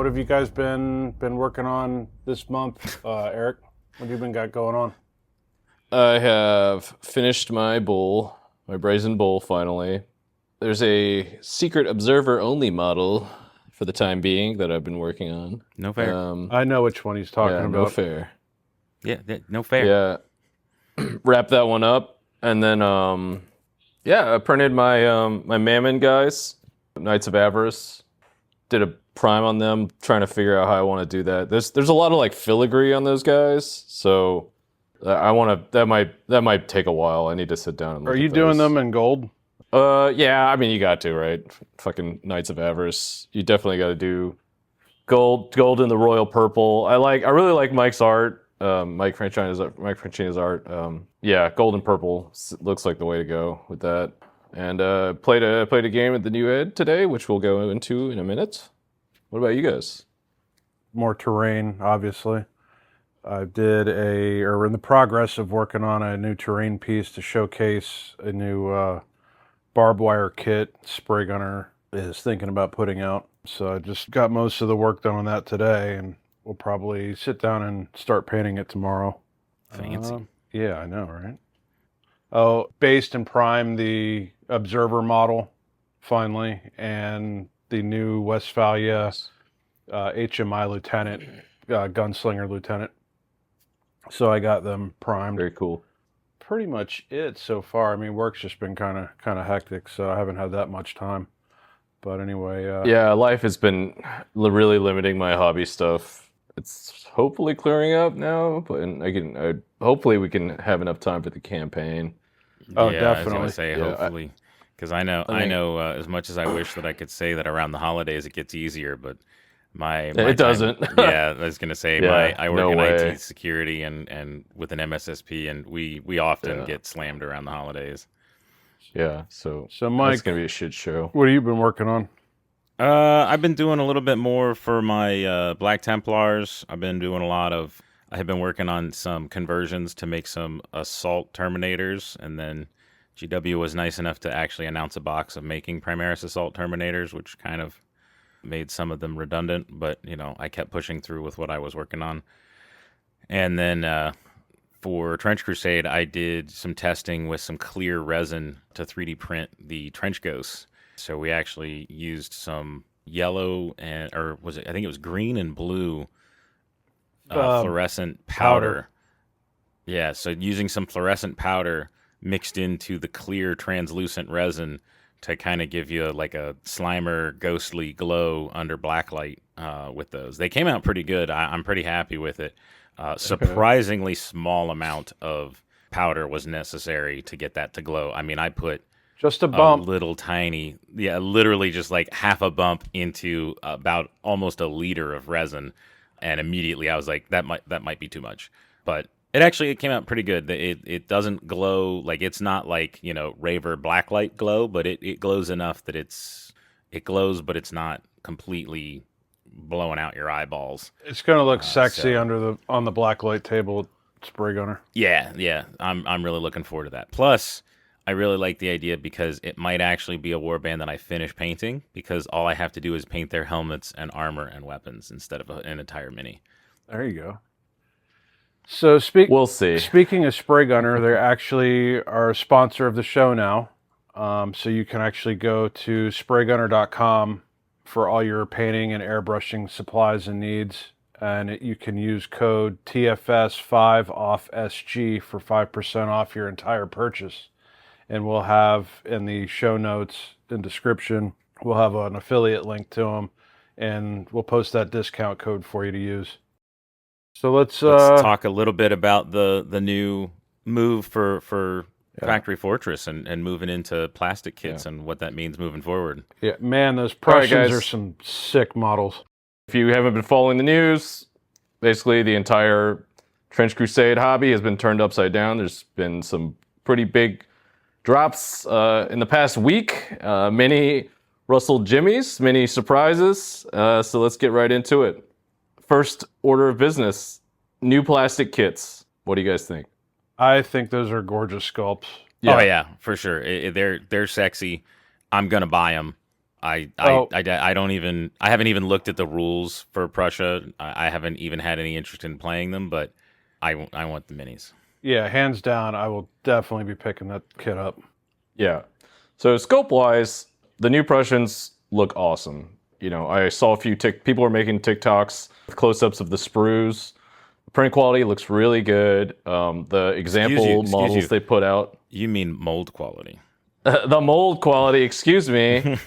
have you guys been working on this month, Eric? What have you got going on? I have finished my bull, my brazen bull finally. There's a secret observer only model for the time being that I've been working on. No fair. I know which one he's talking about. No fair. Yeah, no fair. Yeah. Wrap that one up. And then I printed my my Mammon guys, Knights of Avarice. Did a prime on them, trying to figure out how I want to do that. There's a lot of like filigree on those guys, so I want to. That might take a while. I need to sit down and look Are you at doing those. them in gold? Yeah. I mean, you got to, right? Fucking Knights of Avarice. You definitely got to do gold in the royal purple. I really like Mike's art. Mike Francina's art. Yeah, gold and purple looks like the way to go with that. And played a game at the New Ed today, which we'll go into in a minute. What about you guys? More terrain, obviously. We're in the progress of working on a new terrain piece to showcase a new barbed wire kit Spray Gunner is thinking about putting out. So I just got most of the work done on that today, and we'll probably sit down and start painting it tomorrow. Fancy. Yeah, I know, right? Oh, based and primed the Observer model, finally, and the new Westphalia HMI Lieutenant, Gunslinger Lieutenant. So I got them primed. Very cool. Pretty much it so far. I mean, work's just been kind of hectic, so I haven't had that much time. But anyway, Yeah, life has been really limiting my hobby stuff. It's hopefully clearing up now, but hopefully we can have enough time for the campaign. Oh, yeah, definitely. I was gonna say hopefully, because I know as much as I wish that I could say that around the holidays it gets easier, but my It time- doesn't. Yeah, I was gonna say Yeah, I work no in way. IT security and with an MSSP, and we often get slammed around the holidays. Yeah, so Mike, it's gonna be a shit show. what have you been working on? I've been doing a little bit more for my Black Templars. I have been working on some conversions to make some assault terminators, and then GW was nice enough to actually announce a box of making Primaris assault terminators, which kind of made some of them redundant, but I kept pushing through with what I was working on. And then for Trench Crusade, I did some testing with some clear resin to 3D print the trench ghosts. So we actually used some yellow I think it was green and blue fluorescent powder. Yeah, so using some fluorescent powder mixed into the clear translucent resin to kind of give you like a Slimer ghostly glow under blacklight with those. They came out pretty good. I'm pretty happy with it. Surprisingly small amount of powder was necessary to get that to glow. I mean, I put Just a bump. little tiny, literally just like half a bump into about almost a liter of resin, and immediately I was like, that might be too much. But it came out pretty good. It doesn't glow, like it's not like Raver blacklight glow, but it glows enough that it glows, but it's not completely blowing out your eyeballs. It's gonna look sexy on the blacklight table with Spray Gunner. Yeah. I'm really looking forward to that. Plus, I really like the idea because it might actually be a warband that I finish painting, because all I have to do is paint their helmets and armor and weapons instead of an entire mini. There you go. So We'll see. Speaking of Spray Gunner, they actually are a sponsor of the show now. So you can actually go to spraygunner.com for all your painting and airbrushing supplies and needs. And you can use code TFS5OFFSG for 5% off your entire purchase. And we'll have in the show notes and description, we'll have an affiliate link to them, and we'll post that discount code for you to use. So let's talk a little bit about the new move for Factory Fortress and moving into plastic kits and what that means moving forward. Yeah, man, those Prussians guys. are some sick models. If you haven't been following the news, basically the entire Trench Crusade hobby has been turned upside down. There's been some pretty big drops in the past week. Many Russell Jimmies, many surprises. So let's get right into it. First order of business, new plastic kits. What do you guys think? I think those are gorgeous sculpts. Yeah. Oh yeah, for sure. They're sexy. I'm gonna buy them. I don't even I haven't even looked at the rules for Prussia. I haven't even had any interest in playing them, but I want the minis. Yeah, hands down, I will definitely be picking that kit up. Yeah. So scope wise, the new Prussians look awesome. You know, I saw a few people were making TikToks with close-ups of the sprues. Print quality looks really good. The example models they put out. You mean mold quality? The mold quality, excuse me.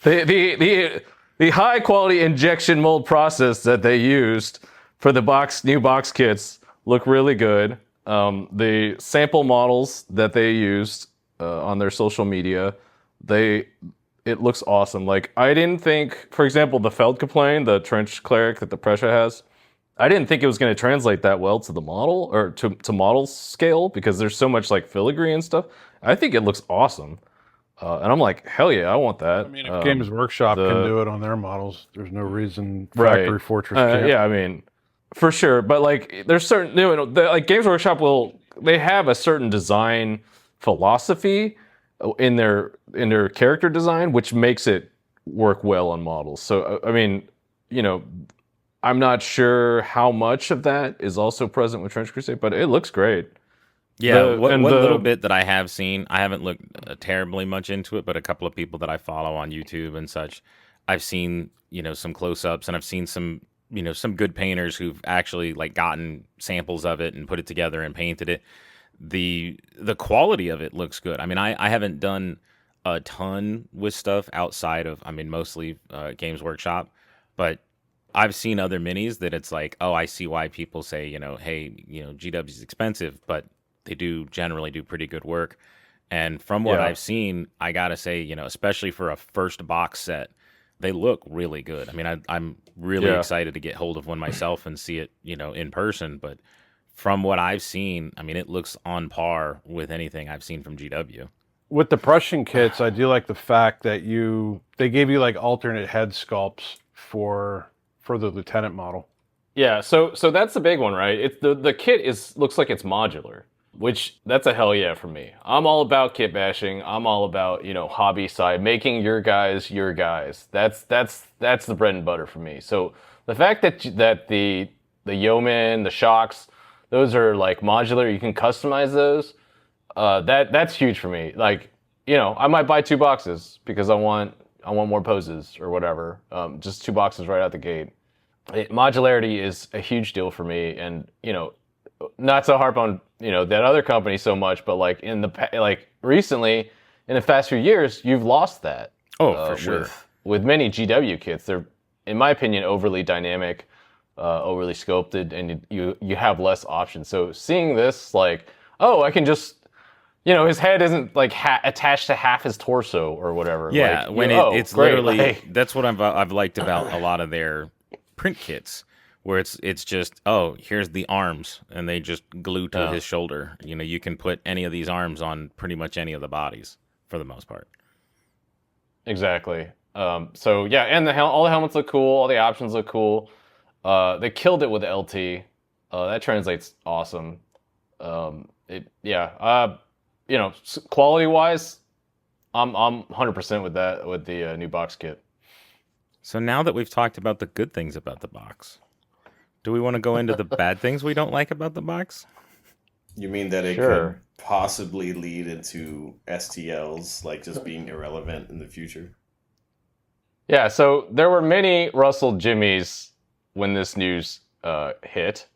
the high quality injection mold process that they used for the new box kits look really good. The sample models that they used on their social media, it looks awesome. Like, I didn't think, for example, the Feldkaplane, the trench cleric that the Prussia has, I didn't think it was going to translate that well to the model or to model scale because there's so much like filigree and stuff. I think it looks awesome. And I'm like, hell yeah, I want that. I mean, if Games Workshop can do it on their models, there's no reason Factory Fortress can't. Yeah, I mean, for sure. But like, there's certain, like Games Workshop they have a certain design philosophy in their character design, which makes it work well on models. So, I mean, I'm not sure how much of that is also present with Trench Crusade, but it looks great. Yeah, what little bit that I have seen, I haven't looked terribly much into it, but a couple of people that I follow on YouTube and such, I've seen, some close-ups, and I've seen some, some good painters who've actually like gotten samples of it and put it together and painted it. The quality of it looks good. I mean, I haven't done a ton with stuff outside of, mostly Games Workshop, but I've seen other minis that it's like, oh, I see why people say, hey, GW is expensive, but they generally do pretty good work. And from what I've seen, I gotta say, especially for a first box set, they look really good. I mean, I'm really excited to get hold of one myself and see it, in person. But from what I've seen, I mean, it looks on par with anything I've seen from GW. With the Prussian kits, I do like the fact that they gave you like alternate head sculpts for the lieutenant model. Yeah, so that's the big one, right? It's the kit looks like it's modular, which that's a hell yeah for me. I'm all about kit bashing. I'm all about, hobby side, making your guys your guys. That's the bread and butter for me. So the fact that the yeomen, the shocks, those are like modular, you can customize those. That's huge for me. Like, I might buy 2 boxes because I want more poses or whatever. Just 2 boxes right out the gate. Modularity is a huge deal for me, and not to harp on that other company so much, but like recently, in the past few years, you've lost that. Oh, for sure. With many GW kits, they're, in my opinion, overly dynamic, overly sculpted, and you have less options. So seeing this, like, oh, I can just, his head isn't like attached to half his torso or whatever. Yeah, like, it's great. Literally that's what I've liked about a lot of their print kits, where it's just, oh, here's the arms, and they just glue to his shoulder. You can put any of these arms on pretty much any of the bodies for the most part. Exactly. So yeah, and all the helmets look cool. All the options look cool. They killed it with LT. That translates awesome. Quality wise, I'm 100% with that, with the new box kit. So now that we've talked about the good things about the box, do we want to go into the bad things we don't like about the box? You mean that it could possibly lead into STLs, like just being irrelevant in the future? Yeah, so there were many Russell Jimmies when this news hit.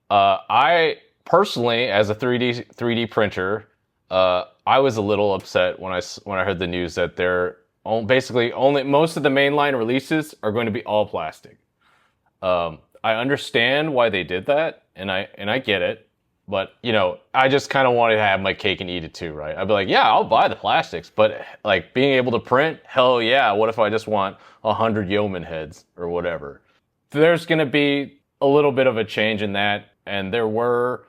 I personally, as a 3D printer, I was a little upset when I heard the news that they're basically most of the mainline releases are going to be all plastic. I understand why they did that, and I get it, but I just kind of wanted to have my cake and eat it too, right? I'd be like, yeah, I'll buy the plastics, but like being able to print, hell yeah. What if I just want 100 yeoman heads or whatever? There's going to be a little bit of a change in that, and there were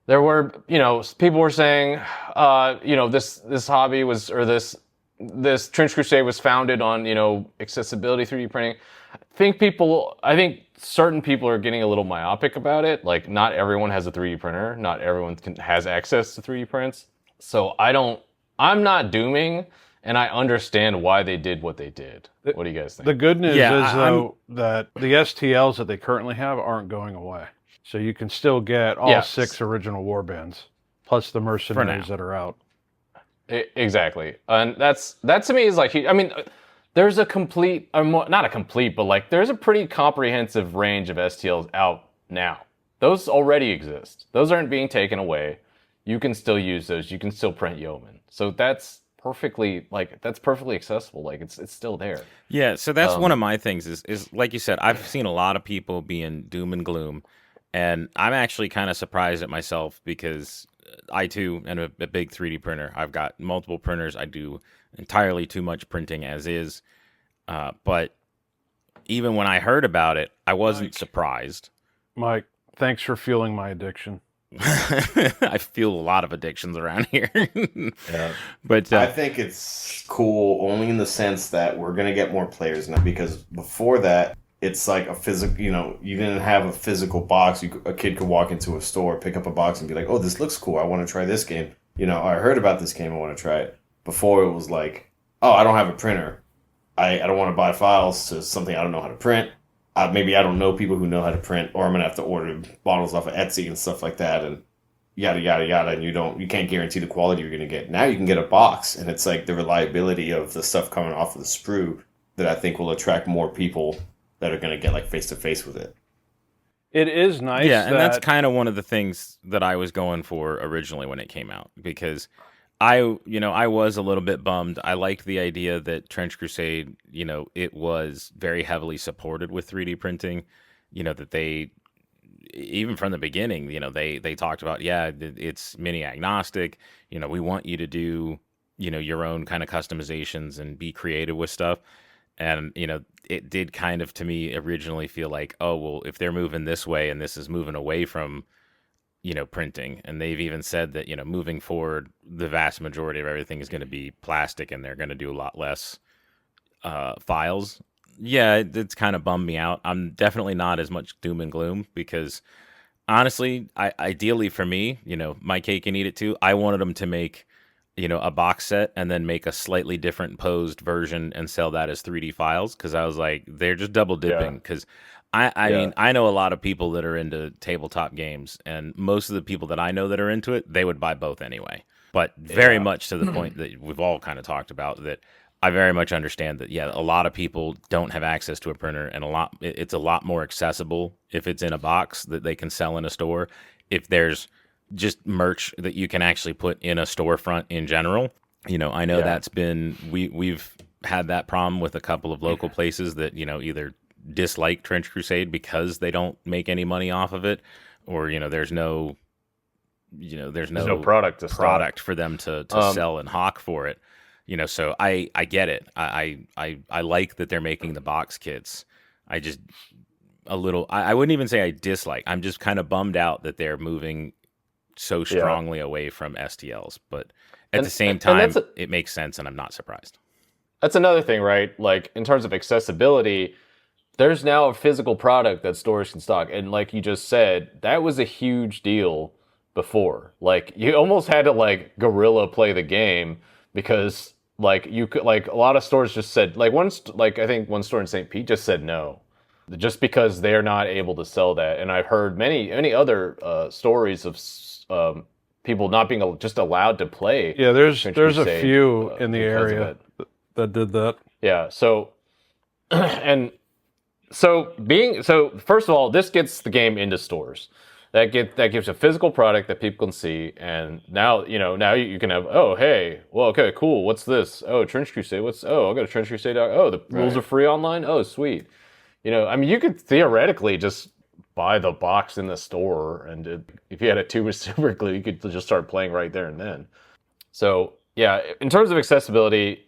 people were saying, this hobby was, or this Trench Crusade was founded on, accessibility 3D printing. I think certain people are getting a little myopic about it. Like, not everyone has a 3D printer. Not everyone has access to 3D prints. So I'm not dooming and I understand why they did what they did. What do you guys think? The good news Yeah, is, though, that the STLs that they currently have aren't going away. So you can still get all 6 original warbands, plus the mercenaries that are out. Exactly. And that to me is like, I mean, there's a complete, not a complete, but like there's a pretty comprehensive range of STLs out now. Those already exist. Those aren't being taken away. You can still use those. You can still print Yeoman. So that's perfectly accessible. Like it's still there. Yeah, so that's one of my things is like you said, I've seen a lot of people being doom and gloom, and I'm actually kind of surprised at myself because I too am a big 3D printer. I've got multiple printers. I do entirely too much printing as is. But even when I heard about it, I wasn't surprised. Mike, thanks for fueling my addiction. I feel a lot of addictions around here. Yeah. But I think it's cool only in the sense that we're going to get more players now, because before that, it's like a physical, you didn't have a physical box. A kid could walk into a store, pick up a box and be like, oh, this looks cool. I want to try this game. I heard about this game. I want to try it. Before it was like, oh, I don't have a printer. I don't want to buy files to something I don't know how to print. Maybe I don't know people who know how to print, or I'm going to have to order bottles off of Etsy and stuff like that, and yada, yada, yada, and you can't guarantee the quality you're going to get. Now you can get a box, and it's like the reliability of the stuff coming off of the sprue that I think will attract more people that are going to get like face-to-face with it. It is nice. Yeah, and that's kind of one of the things that I was going for originally when it came out, because I was a little bit bummed. I liked the idea that Trench Crusade, it was very heavily supported with 3D printing, that they, even from the beginning, they talked about, it's mini agnostic. We want you to do, your own kind of customizations and be creative with stuff. And, it did kind of, to me, originally feel like, oh, well, if they're moving this way and this is moving away from, printing. And they've even said that, moving forward, the vast majority of everything is going to be plastic and they're going to do a lot less files. Yeah, it's kind of bummed me out. I'm definitely not as much doom and gloom because, honestly, ideally for me, my cake and eat it too, I wanted them to make, a box set and then make a slightly different posed version and sell that as 3D files, because I was like, they're just double dipping. Because I mean, I know a lot of people that are into tabletop games, and most of the people that I know that are into it, they would buy both anyway. But very much to the point that we've all kind of talked about, that I very much understand that, a lot of people don't have access to a printer, and it's a lot more accessible if it's in a box that they can sell in a store. If there's just merch that you can actually put in a storefront in general, I know that's been, we've had that problem with a couple of local places that, either dislike Trench Crusade because they don't make any money off of it, or there's no product for them to sell and hawk for it. So I get it. I like that they're making the box kits. I just I wouldn't even say I dislike. I'm just kind of bummed out that they're moving so strongly away from STLs, but at the same time, it makes sense, and I'm not surprised. That's another thing, right? Like, in terms of accessibility, there's now a physical product that stores can stock. And like you just said, that was a huge deal before. Like, you almost had to, like, guerrilla play the game, because, like, you could, like, a lot of stores just said, like, I think one store in St. Pete just said no, just because they're not able to sell that. And I've heard many other stories of people not being just allowed to play. Yeah, there's a few in the area that did that. Yeah, so and so first of all, this gets the game into stores. That gives a physical product that people can see, and now you can have, oh, hey, well, okay, cool, what's this? Oh, Trench Crusade. I got a Trench Crusade. Oh, the rules are free online. Oh, sweet. I mean, you could theoretically just buy the box in the store, and if you had a tube of super glue, you could just start playing right there and then. So yeah, in terms of accessibility,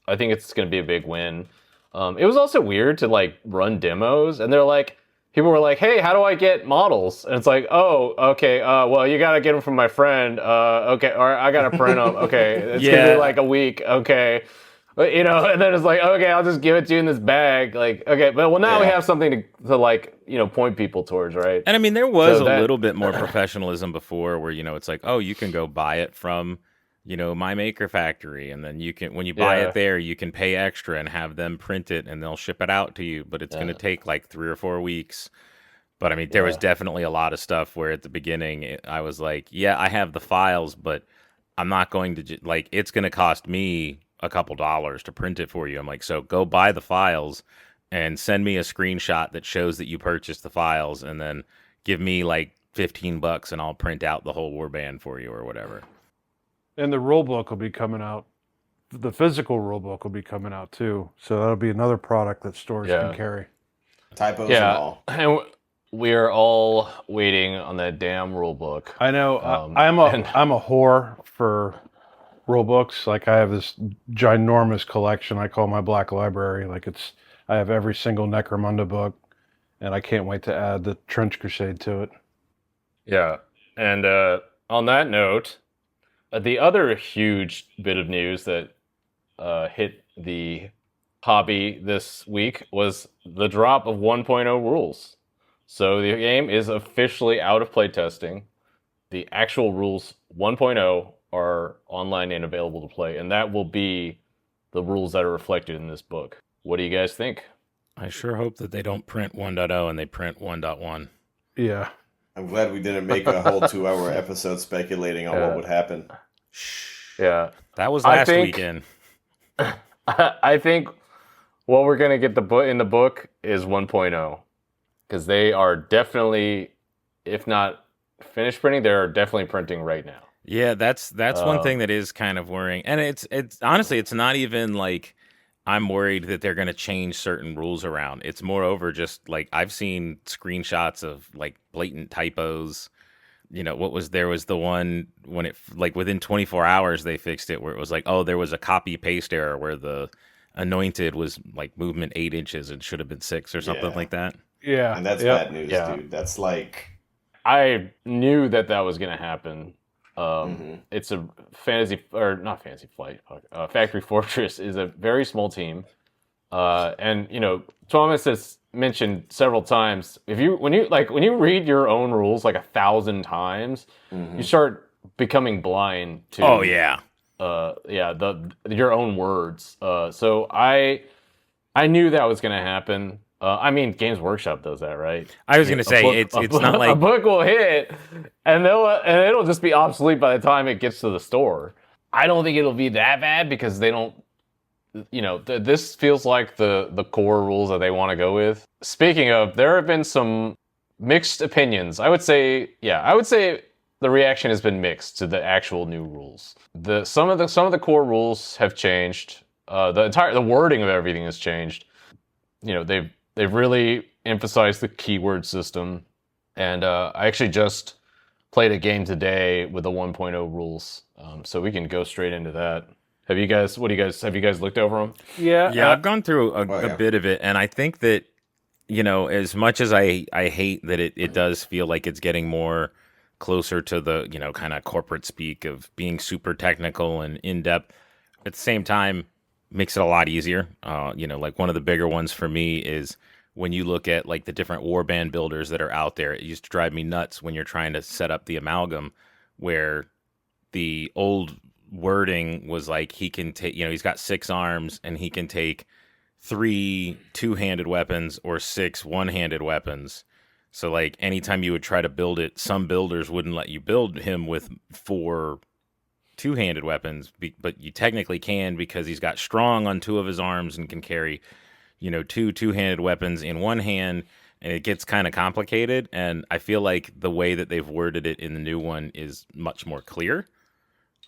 I think it's going to be a big win. It was also weird to like run demos, and people were like, "Hey, how do I get models?" And it's like, "Oh, okay. Well, you got to get them from my friend. Okay, or I got to print them. Okay, it's gonna be like a week. Okay." But, and then it's like, okay, I'll just give it to you in this bag. Like, okay, but now we have something to like, point people towards, right? And I mean, there was a little bit more professionalism before, where, it's like, oh, you can go buy it from My Maker Factory, and then you can, when you buy Yeah. it there, you can pay extra and have them print it, and they'll ship it out to you. But it's going to take like 3 or 4 weeks. But I mean, there was definitely a lot of stuff where at the beginning I was like, yeah, I have the files, but I'm not going to like, it's going to cost me a couple dollars to print it for you. I'm like, so go buy the files and send me a screenshot that shows that you purchased the files, and then give me like $15 and I'll print out the whole warband for you or whatever. And the rule book will be coming out. The physical rule book will be coming out too. So that'll be another product that stores can carry. Typos and Yeah, all. and we are all waiting on that damn rule book. I know. I'm a whore for rule books. Like I have this ginormous collection I call my Black Library. Like I have every single Necromunda book, and I can't wait to add the Trench Crusade to it. Yeah, and on that note, the other huge bit of news that hit the hobby this week was the drop of 1.0 rules. So the game is officially out of playtesting. The actual rules 1.0 are online and available to play, and that will be the rules that are reflected in this book. What do you guys think? I sure hope that they don't print 1.0 and they print 1.1. Yeah. I'm glad we didn't make a whole 2-hour episode speculating on what would happen. Yeah. That was I last think- weekend. I think what we're going to get in the book is 1.0. Because they are definitely, if not finished printing, they're definitely printing right now. Yeah, that's one thing that is kind of worrying. And it's honestly, it's not even like I'm worried that they're going to change certain rules around. It's moreover just like I've seen screenshots of like blatant typos. There was the one when it like within 24 hours they fixed it where it was like, oh, there was a copy paste error where the anointed was like movement 8 inches and should have been 6 or something like that. Yeah. And that's bad news, dude. That's like... I knew that was going to happen. It's a Factory Fortress is a very small team. And, Thomas has mentioned several times, when you read your own rules like 1,000 times, you start becoming blind to... Oh, yeah. Your own words. So I knew that was going to happen. Games Workshop does that, right? I was going to say it's not like a book will hit, and it'll just be obsolete by the time it gets to the store. I don't think it'll be that bad because they don't. This feels like the core rules that they want to go with. Speaking of, there have been some mixed opinions. I would say the reaction has been mixed to the actual new rules. Some of the core rules have changed. The wording of everything has changed. They've really emphasized the keyword system, and I actually just played a game today with the 1.0 rules, so we can go straight into that. Have you guys looked over them? Yeah. I've gone through a bit of it, and I think that as much as I hate that it does feel like it's getting more closer to the kind of corporate speak of being super technical and in depth. At the same time, makes it a lot easier. Like one of the bigger ones for me is when you look at like the different warband builders that are out there. It used to drive me nuts when you're trying to set up the amalgam, where the old wording was like he can take, he's got 6 arms and he can take 3 two-handed weapons or 6 one-handed weapons. So like anytime you would try to build it, some builders wouldn't let you build him with 4 two-handed weapons, but you technically can because he's got strong on 2 of his arms and can carry, 2 two-handed weapons in one hand, and it gets kind of complicated. And I feel like the way that they've worded it in the new one is much more clear.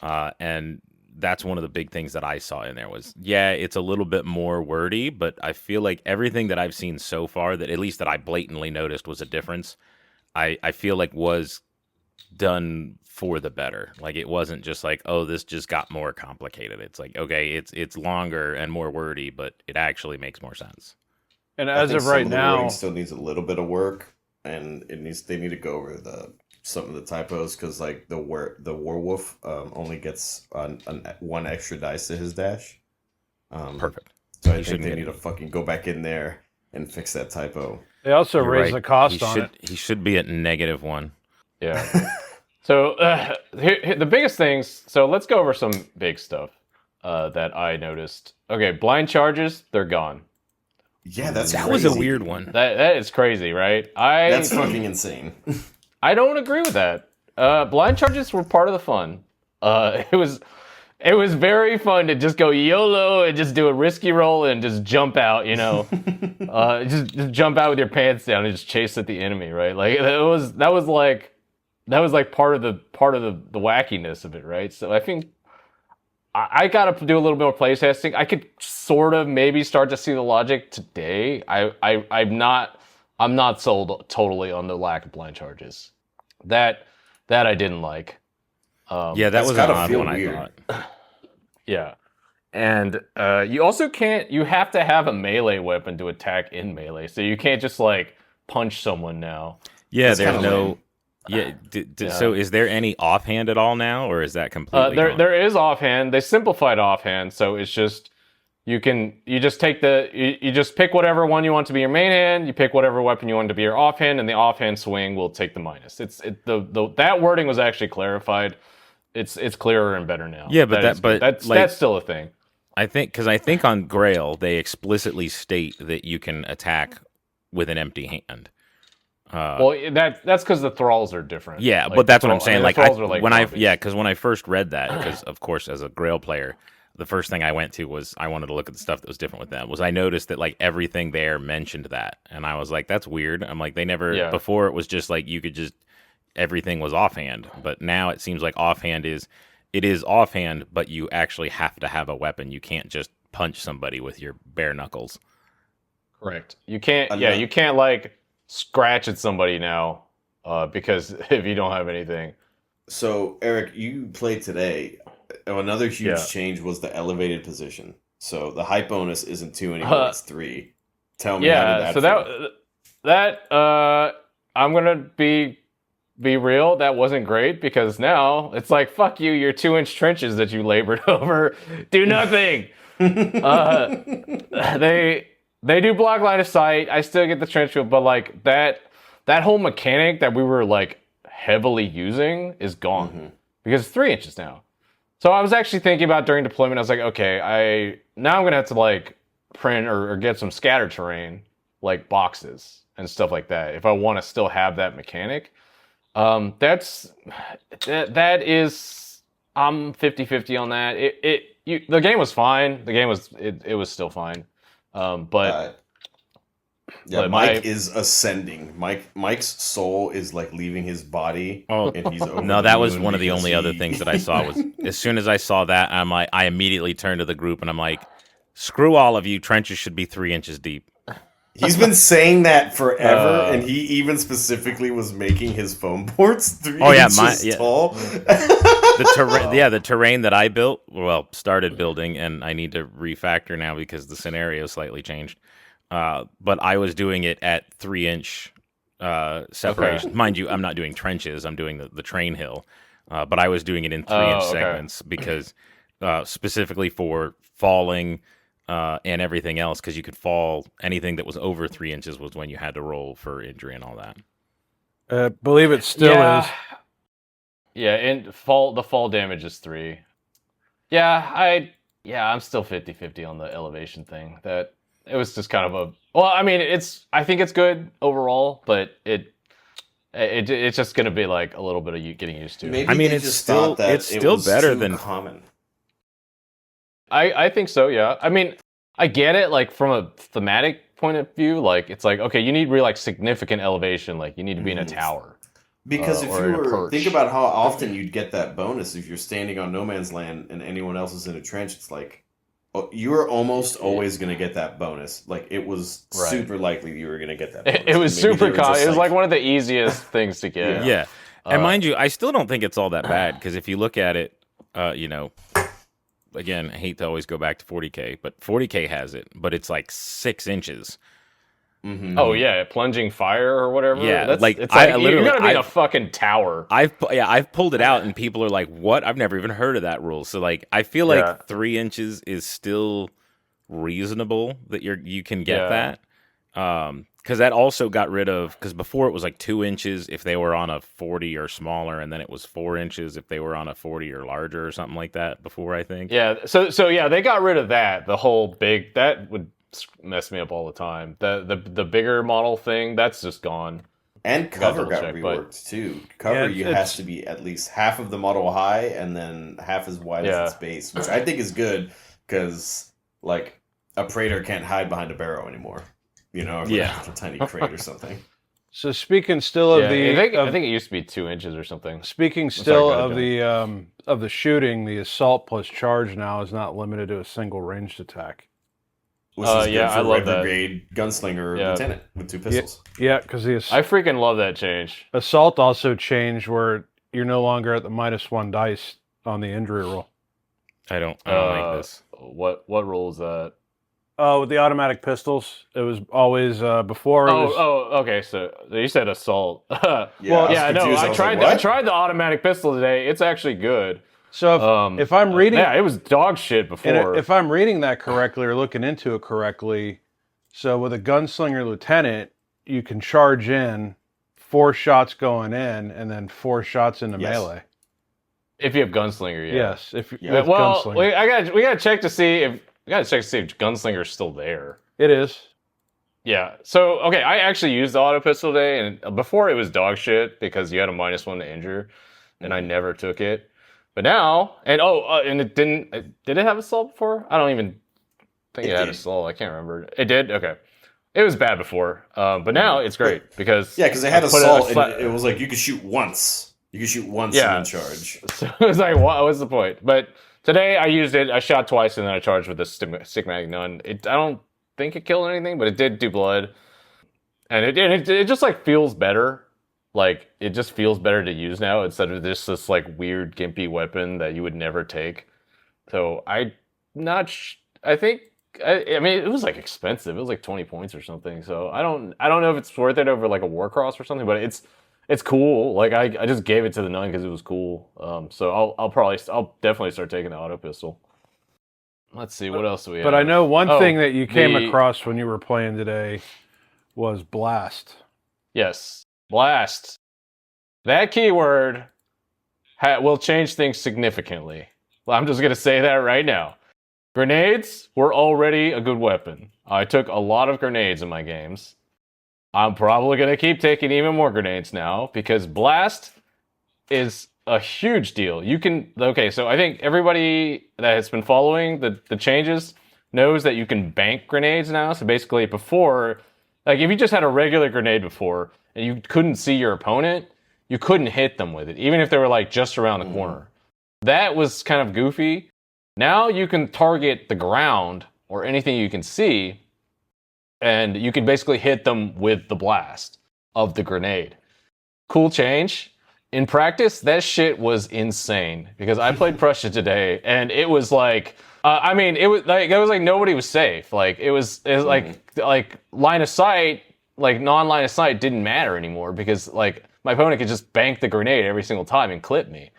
And that's one of the big things that I saw in there was, it's a little bit more wordy, but I feel like everything that I've seen so far that at least that I blatantly noticed was a difference, I feel like was done for the better. Like it wasn't just like, oh, this just got more complicated. It's like, okay, it's longer and more wordy, but it actually makes more sense. And as of right now, wording still needs a little bit of work, and they need to go over some of the typos, because like the werewolf only gets 1 extra dice to his dash. Perfect. So I think they need to fucking go back in there and fix that typo. they also You're raised right. the cost on it. He should be at -1. Yeah. So the biggest things. So let's go over some big stuff that I noticed. Okay, blind charges, they're gone. Yeah, that's That crazy. was a weird one. That is crazy, right? That's fucking insane. I don't agree with that. Blind charges were part of the fun. It was very fun to just go YOLO and just do a risky roll and just jump out, just jump out with your pants down and just chase at the enemy, right? Like that was like part of the wackiness of it, right? So I think I got to do a little bit more play testing. I could sort of maybe start to see the logic today. I'm not sold totally on the lack of blind charges. That I didn't like. Yeah, that That's was an gotta odd feel one, weird. I thought. Yeah. And you also can't, you have to have a melee weapon to attack in melee. So you can't just like punch someone now. Yeah, That's there's kinda no. lame. Yeah, so is there any offhand at all now, or is that completely gone? There is offhand. They simplified offhand, so it's just you just take you just pick whatever one you want to be your main hand. You pick whatever weapon you want to be your offhand, and the offhand swing will take the minus. That wording was actually clarified. It's clearer and better now. Yeah, but that's still a thing. I think on Grail they explicitly state that you can attack with an empty hand. Well, that's because the thralls are different. Yeah, Like, but that's what I'm saying. Like, thralls are like zombies. because when I first read that, because of course as a Grail player, the first thing I went to was I wanted to look at the stuff that was different with them. Was I noticed that like everything there mentioned that, and I was like, that's weird. I'm like, they never before it was just like you could just everything was offhand, but now it seems like offhand is offhand, but you actually have to have a weapon. You can't just punch somebody with your bare knuckles. Correct. You can't. Yeah, you can't like scratch at somebody now because if you don't have anything. So, Eric, you played today. Another huge change was the elevated position. So the height bonus isn't 2 anymore; it's 3. Tell me how did that so that I'm gonna be real. That wasn't great because now it's like fuck you. Your 2-inch trenches that you labored over do nothing. They do block line of sight. I still get the trench field, but like that whole mechanic that we were like heavily using is gone because it's 3 inches now. So I was actually thinking about during deployment. I was like, okay, now I'm gonna have to like print or get some scatter terrain like boxes and stuff like that if I want to still have that mechanic. That is I'm 50-50 on that. The game was fine. The game was still fine. But Mike is ascending. Mike's soul is like leaving his body. Oh and he's over no, the that was moon one of the because only other things that I saw was as soon as I saw that, I'm like, I immediately turned to the group and I'm like, screw all of you. Trenches should be 3 inches deep. He's been saying that forever, and he even specifically was making his foam boards 3 inches tall. The terrain that I built, started building, and I need to refactor now because the scenario slightly changed. But I was doing it at 3-inch separation. Okay. Mind you, I'm not doing trenches. I'm doing the train hill. But I was doing it in 3-inch segments because specifically for falling and everything else, because you could fall anything that was over 3 inches was when you had to roll for injury and all that. I believe it still is. Yeah, and the fall damage is 3. I'm still 50-50 on the elevation thing. That it was just kind of I think it's good overall, but it's just gonna be like a little bit of getting used to. Maybe it's still better than common. I think so, yeah. I mean, I get it, like, from a thematic point of view, like, it's like, okay, you need really, like, significant elevation, like, you need to be in a tower. Because think about how often you'd get that bonus if you're standing on no man's land and anyone else is in a trench. It's like, you were almost always going to get that bonus. Like, it was super likely you were going to get that bonus. It was super common. It was, like, one of the easiest things to get. Yeah. And mind you, I still don't think it's all that bad, because if you look at it, again, I hate to always go back to 40K, but 40K has it, but it's like 6 inches. Mm-hmm. Oh yeah, plunging fire or whatever. Yeah, it's like you're gonna be in a fucking tower. I've pulled it out, and people are like, "What? I've never even heard of that rule." So like, I feel like 3 inches is still reasonable that you can get that. Because that also got rid of, because before it was like 2 inches if they were on a 40 or smaller, and then it was 4 inches if they were on a 40 or larger or something like that before, I think. Yeah, so yeah, they got rid of that. The whole big, that would mess me up all the time. The bigger model thing, that's just gone. And cover got double check, reworked too. Cover has to be at least half of the model high and then half as wide as its base, which I think is good because like a praetor can't hide behind a barrow anymore. You know, a tiny crate or something. So speaking still of the, I think it used to be 2 inches or something. Speaking still of the shooting, the assault plus charge now is not limited to a single ranged attack. Which is good for I love that. brigade gunslinger lieutenant with 2 pistols. Yeah, because I freaking love that change. Assault also changed where you're no longer at the -1 dice on the injury roll. I don't like this. What rule is that? Oh, with the automatic pistols, it was always before. Okay. So you said assault. I tried the automatic pistol today. It's actually good. So if I'm reading, it was dog shit before. If I'm reading that correctly or looking into it correctly, so with a gunslinger lieutenant, you can charge in 4 shots going in and then 4 shots into melee. If you have gunslinger, yeah. Yes. We gotta check to see if gunslinger's still there. It is. Yeah. So okay, I actually used the auto pistol today, and before it was dog shit because you had a -1 to injure, and I never took it. But now, and it didn't. Did it have assault before? I don't even think it had assault. I can't remember. It did. Okay. It was bad before, but now it's great because because it had assault, and it was like you could shoot once. You could shoot once and then charge. So it was like, what's the point? But today I used it. I shot twice and then I charged with a stigmatic none. I don't think it killed anything, but it did do blood, and it just like feels better. Like, it just feels better to use now instead of just this, like, weird, gimpy weapon that you would never take. So, I think, I mean, it was, like, expensive. It was, like, 20 points or something. So, I don't know if it's worth it over, like, a Warcross or something, but it's cool. Like, I just gave it to the nun because it was cool. So, I'll definitely start taking the auto pistol. Let's see, what else do we have? But I know one thing that you came across when you were playing today was blast. Yes. Blast. That keyword will change things significantly. Well, I'm just going to say that right now. Grenades were already a good weapon. I took a lot of grenades in my games. I'm probably going to keep taking even more grenades now because blast is a huge deal. So I think everybody that has been following the changes knows that you can bank grenades now. So basically before, like if you just had a regular grenade before, and you couldn't see your opponent, you couldn't hit them with it, even if they were like just around the corner. That was kind of goofy. Now you can target the ground or anything you can see, and you can basically hit them with the blast of the grenade. Cool change. In practice, that shit was insane because I played Prussia today, and it was like, it was like nobody was safe. Like it was like line of sight. Like non-line of sight didn't matter anymore because like my opponent could just bank the grenade every single time and clip me.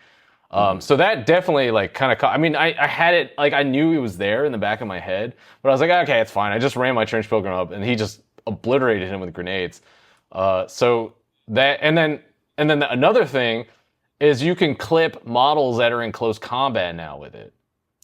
So that definitely like kind of, I had it, like I knew it was there in the back of my head, but I was like, okay, it's fine. I just ran my trench pilgrim up and he just obliterated him with grenades. So that, and then another thing is you can clip models that are in close combat now with it.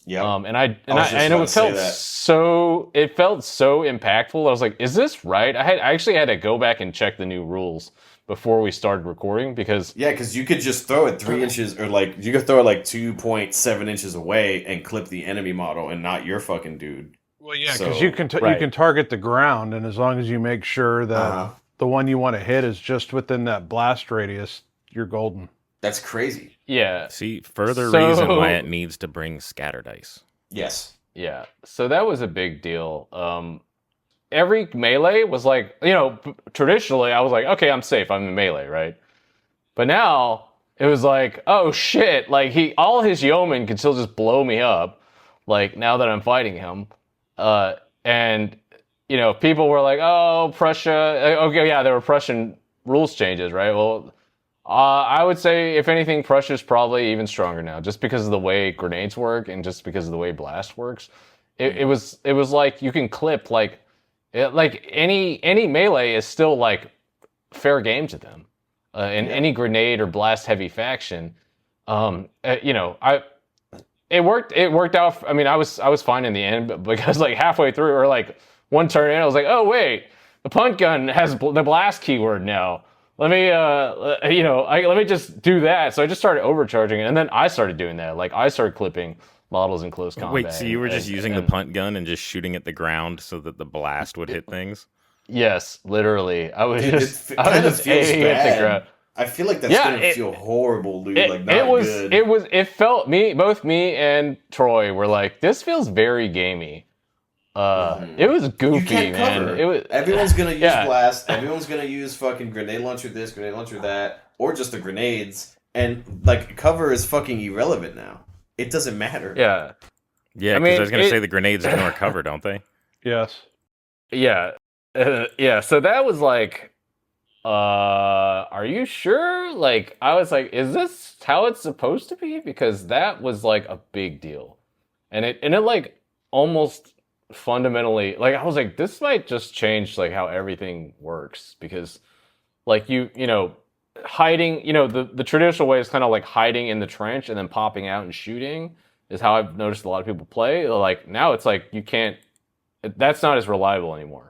Yeah. It felt so impactful. I was like, is this right? I actually had to go back and check the new rules before we started recording because you could just throw it 3 inches or like you could throw it like 2.7 inches away and clip the enemy model and not your fucking dude. Well, yeah, because you can target the ground, and as long as you make sure that the one you want to hit is just within that blast radius, you're golden. That's crazy. Yeah. See, further reason why it needs to bring scatter dice. Yes. Yeah. So that was a big deal. Every melee was like, traditionally I was like, okay, I'm safe. I'm in melee, right? But now it was like, oh shit. Like all his yeomen can still just blow me up. Like now that I'm fighting him. And people were like, oh, Prussia. Okay. Yeah. There were Prussian rules changes, right? Well, I would say, if anything, Prussia's probably even stronger now, just because of the way grenades work and just because of the way blast works. It was like you can clip like like any melee is still like fair game to them. In any grenade or blast heavy faction, you know, it worked out. I mean, I was fine in the end, but because like halfway through or like one turn in, I was like, oh wait, the punt gun has the blast keyword now. Let me you know, let me just do that. So I just started overcharging it, and then I started doing that. Like I started clipping models in close combat. Wait, so you were just using the punt gun and just shooting at the ground so that the blast would hit things? Yes, literally. I was Dude, just it I kind was of just feels aiming at the bad. ground. I feel like that's gonna feel horrible, dude. Like not good. It felt both me and Troy were like, this feels very gamey. It was You goofy, can't man. cover. It was Everyone's gonna use yeah. blast. Everyone's gonna use fucking grenade launcher this, grenade launcher that, or just the grenades. And like cover is fucking irrelevant now. It doesn't matter. Yeah. Yeah, I because mean, I was going to say the grenades ignore cover, don't they? Yes. Yeah. Yeah, so that was like are you sure? Like I was like, is this how it's supposed to be? Because that was like a big deal. And it like almost fundamentally like I was like, this might just change like how everything works because like you know hiding, you know, the traditional way is kind of like hiding in the trench and then popping out and shooting is how I've noticed a lot of people play. Like now it's like you can't, that's not as reliable anymore.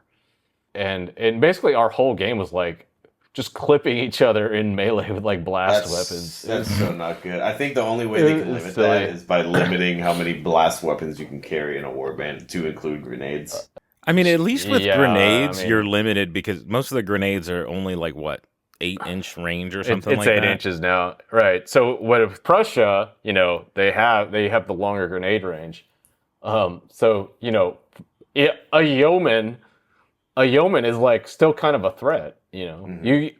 And basically our whole game was like just clipping each other in melee with like blast weapons. That's so not good. I think the only way they can limit that is by limiting how many blast weapons you can carry in a warband to include grenades. I mean, at least with grenades, I mean, you're limited because most of the grenades are only like, what, 8-inch range or something it's like 8 that? inches now. Right. So with Prussia, you know, they have the longer grenade range. So, you know, a yeoman is like still kind of a threat, you know. You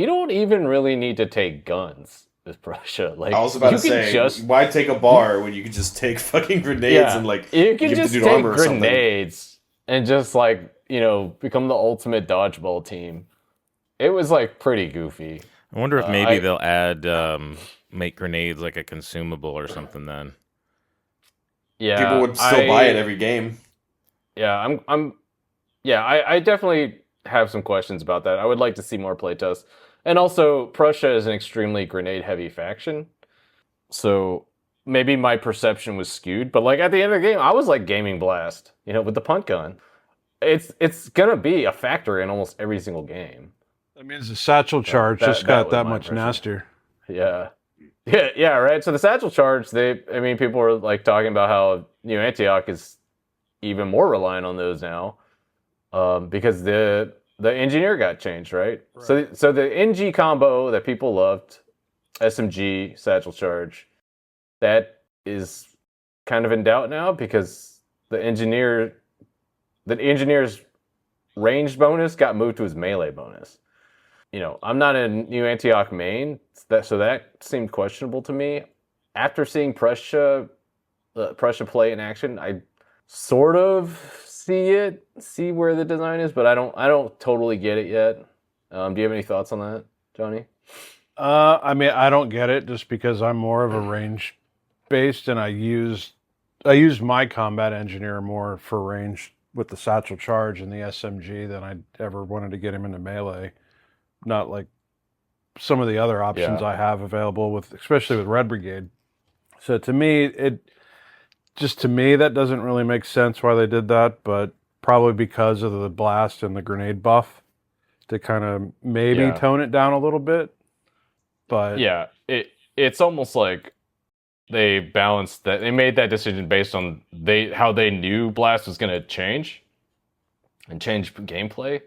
don't even really need to take guns with Prussia. Like I was about you to can say, why take a bar when you could just take fucking grenades and like you can give just the dude take armor or something? grenades and just like, you know, become the ultimate dodgeball team. It was like pretty goofy. I wonder if maybe they'll add make grenades like a consumable or something then. Yeah, People would still buy it every game. Yeah, I definitely have some questions about that. I would like to see more playtests. And also, Prussia is an extremely grenade-heavy faction. So maybe my perception was skewed. But like at the end of the game, I was like gaming blast, you know, with the punt gun. It's gonna be a factor in almost every single game. That means the satchel charge just got was that my much impression. nastier. Yeah, right. So the satchel charge, people were like talking about how New Antioch is even more reliant on those now, because the engineer got changed, right? So the NG combo that people loved, SMG satchel charge, that is kind of in doubt now because the engineer's ranged bonus got moved to his melee bonus. You know, I'm not a New Antioch main, so that seemed questionable to me. After seeing Prussia play in action, I sort of see where the design is, but I don't totally get it yet. Do you have any thoughts on that, Johnny? I mean, I don't get it just because I'm more of a range based, and I use my combat engineer more for range with the satchel charge and the SMG than I ever wanted to get him into melee. Not like some of the other options I have available especially with Red Brigade. So to me, that doesn't really make sense why they did that, but probably because of the blast and the grenade buff to kind of maybe tone it down a little bit. But yeah, it's almost like they balanced that. They made that decision based on how they knew blast was going to change gameplay.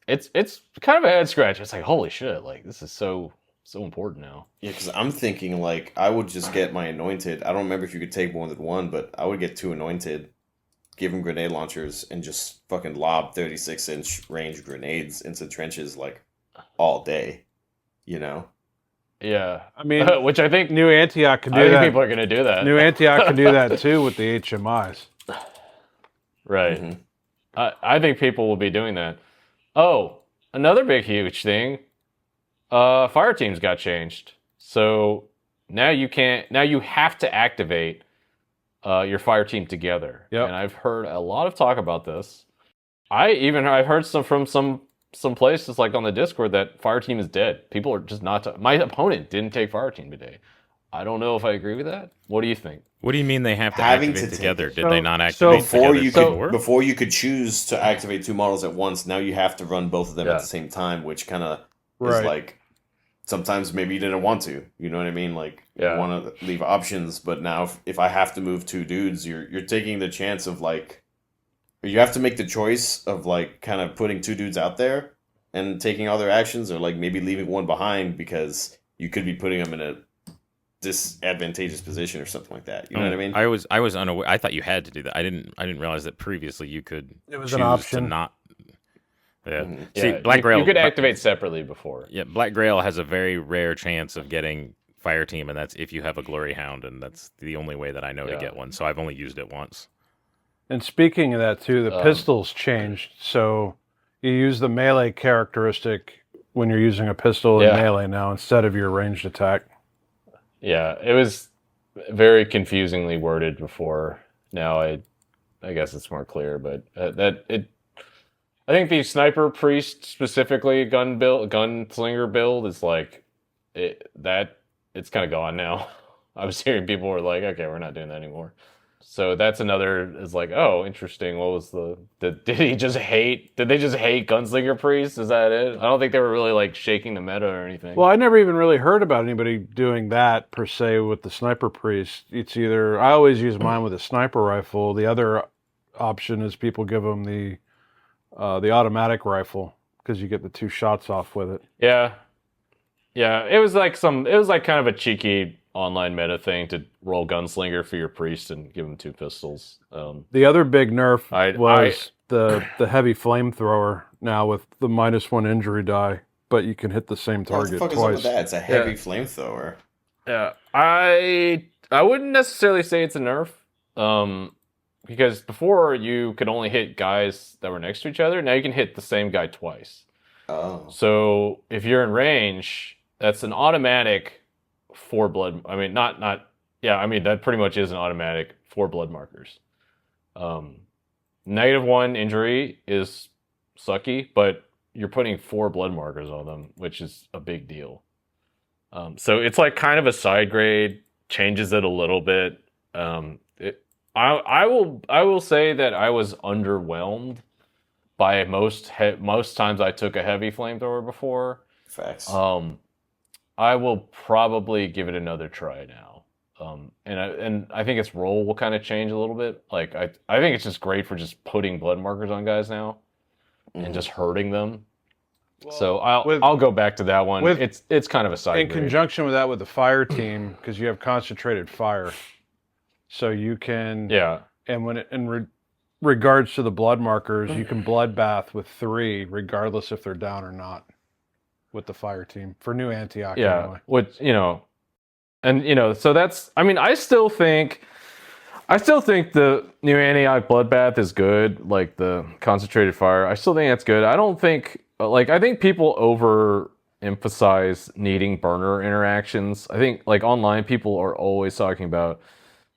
It's kind of a head scratch. It's like, holy shit, like this is so important now. Yeah, because I'm thinking like I would just get my anointed. I don't remember if you could take more than one, but I would get 2 anointed, give them grenade launchers, and just fucking lob 36-inch range grenades into trenches like all day. You know? Yeah, I mean, which I think New Antioch can do I that. think people are going to do that. New Antioch can do that too with the HMIs. Right. Mm-hmm. I think people will be doing that. Oh, another big huge thing. Fire teams got changed. So now you have to activate your fire team together. Yep. And I've heard a lot of talk about this. I've heard from some places like on the Discord that fire team is dead. People are just not. My opponent didn't take fire team today. I don't know if I agree with that. What do you think? What do you mean they have to Having activate to together? take- Did they not activate before together you before? before you could choose to activate 2 models at once, now you have to run both of them Yeah. at the same time, which kind of Right. is like sometimes maybe you didn't want to. You know what I mean? Like Yeah. you want to leave options, but now if I have to move 2 dudes, you're taking the chance of like you have to make the choice of like kind of putting 2 dudes out there and taking all their actions, or like maybe leaving one behind because you could be putting them in a disadvantageous position or something like that. You know what I mean? I was unaware. I thought you had to do that. I didn't realize that previously you could. It was choose an option. to not. Yeah. Mhm. See, Yeah, Black Grail. You could activate separately before. Yeah, Black Grail has a very rare chance of getting fire team, and that's if you have a Glory Hound, and that's the only way that I know to Yeah. get one. So I've only used it once. And speaking of that too, the pistols changed. So you use the melee characteristic when you're using a pistol in Yeah. melee now instead of your ranged attack. Yeah, it was very confusingly worded before. Now I guess it's more clear, but I think the sniper priest specifically gunslinger build is like it's kind of gone now. I was hearing people were like, okay, we're not doing that anymore. So that's another is like, oh, interesting. What was did they just hate gunslinger priest? Is that it? I don't think they were really like shaking the meta or anything. Well, I never even really heard about anybody doing that per se with the sniper priest. It's either I always use mine with a sniper rifle. The other option is people give them the automatic rifle because you get the 2 shots off with it. Yeah. It was like kind of a cheeky online meta thing to roll gunslinger for your priest and give him 2 pistols. The other big nerf I- was the heavy flamethrower now with the -1 injury die, but you can hit the same What the target fuck is up with twice. that? It's a heavy flamethrower. Yeah, I wouldn't necessarily say it's a nerf, because before you could only hit guys that were next to each other. Now you can hit the same guy twice. Oh. So if you're in range, that's an automatic 4 blood. I mean, not. Yeah, I mean that pretty much is an automatic 4 blood markers. -1 injury is sucky, but you're putting 4 blood markers on them, which is a big deal. So it's like kind of a side grade, changes it a little bit. I will say that I was underwhelmed by most times I took a heavy flamethrower before. Facts. I will probably give it another try now. And I think its role will kind of change a little bit. Like I think it's just great for just putting blood markers on guys now and just hurting them. So I'll go back to that one. It's kind of a side In grade. conjunction with that, with the fire team, because you have concentrated fire, so you can And when in regards to the blood markers, you can bloodbath with 3, regardless if they're down or not, with the fire team for new Antioch. Yeah, anyway. which so that's. I mean, I still think the new Antioch bloodbath is good, like the concentrated fire. I still think that's good. I don't think I think people overemphasize needing burner interactions. I think like online people are always talking about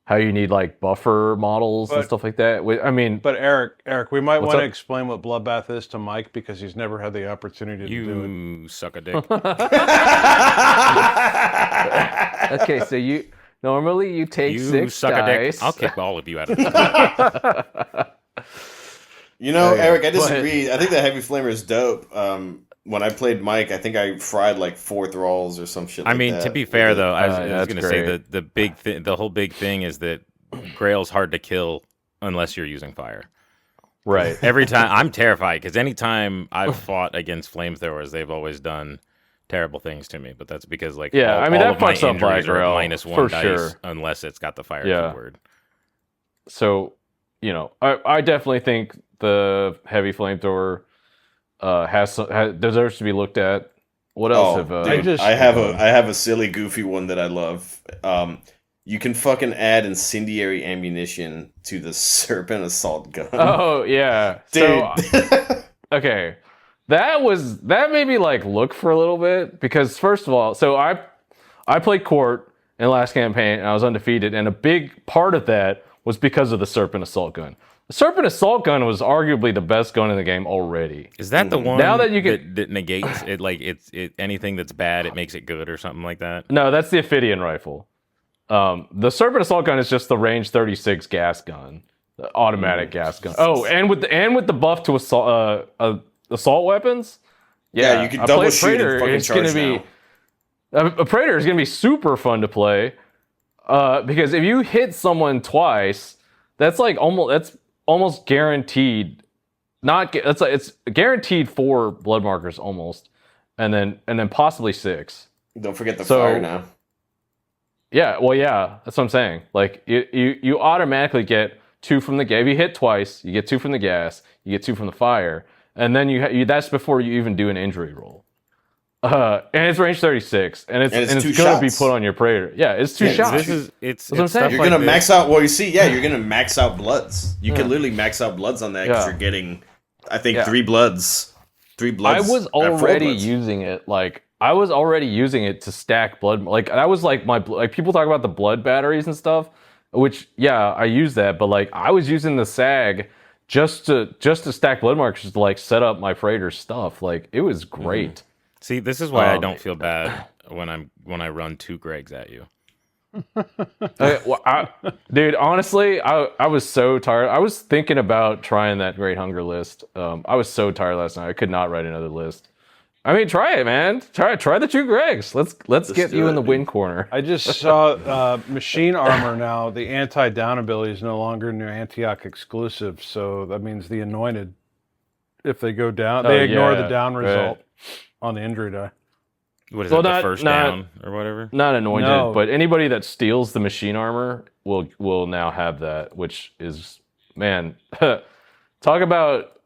how you need like buffer models and stuff like that. I mean, But Eric, we might What's want to up? explain what bloodbath is to Mike because he's never had the opportunity to do it. You suck a dick. okay, so you normally take You 6 suck a dice. dick. I'll kick all of you out of this game. You know, Okay, Eric, I go ahead. disagree. I think the heavy flamer is dope. When I played Mike, I think I fried like 4 thralls or some shit. I like mean, that. to be fair though, I was that's going to say great. the big the whole big thing is that Grail's hard to kill unless you're using fire. Right. Every time I'm terrified because anytime I've fought against flamethrowers, they've always done terrible things to me. But that's because like Yeah, all, I mean, all that of my fucks up injuries Black are Grail, -1 for dice sure. unless it's got the fire Yeah. keyword. So, I definitely think the heavy flamethrower deserves to be looked at. What else have dude, I have a silly, goofy one that I love. You can fucking add incendiary ammunition to the serpent assault gun. Oh yeah, dude. So, okay, that made me like look for a little bit because first of all, so I played court in the last campaign and I was undefeated, and a big part of that was because of the Serpent Assault Gun. The Serpent Assault Gun was arguably the best gun in the game already. Is that the one Now that you can, that negates it? Like it anything that's bad, it makes it good or something like that. no, that's the Ophidian rifle. The Serpent Assault Gun is just the range 36 gas gun, the automatic gas gun. Oh, and with the buff to assault weapons. Yeah, you can double shoot and fucking charge now. A Praetor is gonna be super fun to play, because if you hit someone twice, that's almost guaranteed. It's guaranteed 4 blood markers almost, and then possibly 6. Don't forget the fire now. Yeah, well, yeah, that's what I'm saying. Like you automatically get 2 from the gas. If you hit twice, you get 2 from the gas. You get 2 from the fire, and then you that's before you even do an injury roll. And it's range 36, and it's gonna be put on your Praetor. Yeah, it's 2 shots. It's what I'm saying. You're gonna max out. Well, you see, you're gonna max out bloods. You can literally max out bloods on that because you're getting, I think, 3 bloods. 3 bloods. I was already using it. Like I was already using it to stack blood. Like that was like people talk about the blood batteries and stuff, which I use that. But like I was using the SAG just to stack blood markers to like set up my Praetor stuff. Like it was great. Mm-hmm. See, this is why I don't feel bad when I run 2 Gregs at you. Dude, honestly, I was so tired. I was thinking about trying that Great Hunger list. I was so tired last night. I could not write another list. I mean, try it, man. Try the 2 Gregs. Let's get you in the win corner. I just saw machine armor now. The anti-down ability is no longer new Antioch exclusive, so that means the anointed, if they go down, they ignore the down result on the injury die. What is it, the first down or whatever? Not anointed, but anybody that steals the machine armor will now have that, which is, man, talk about.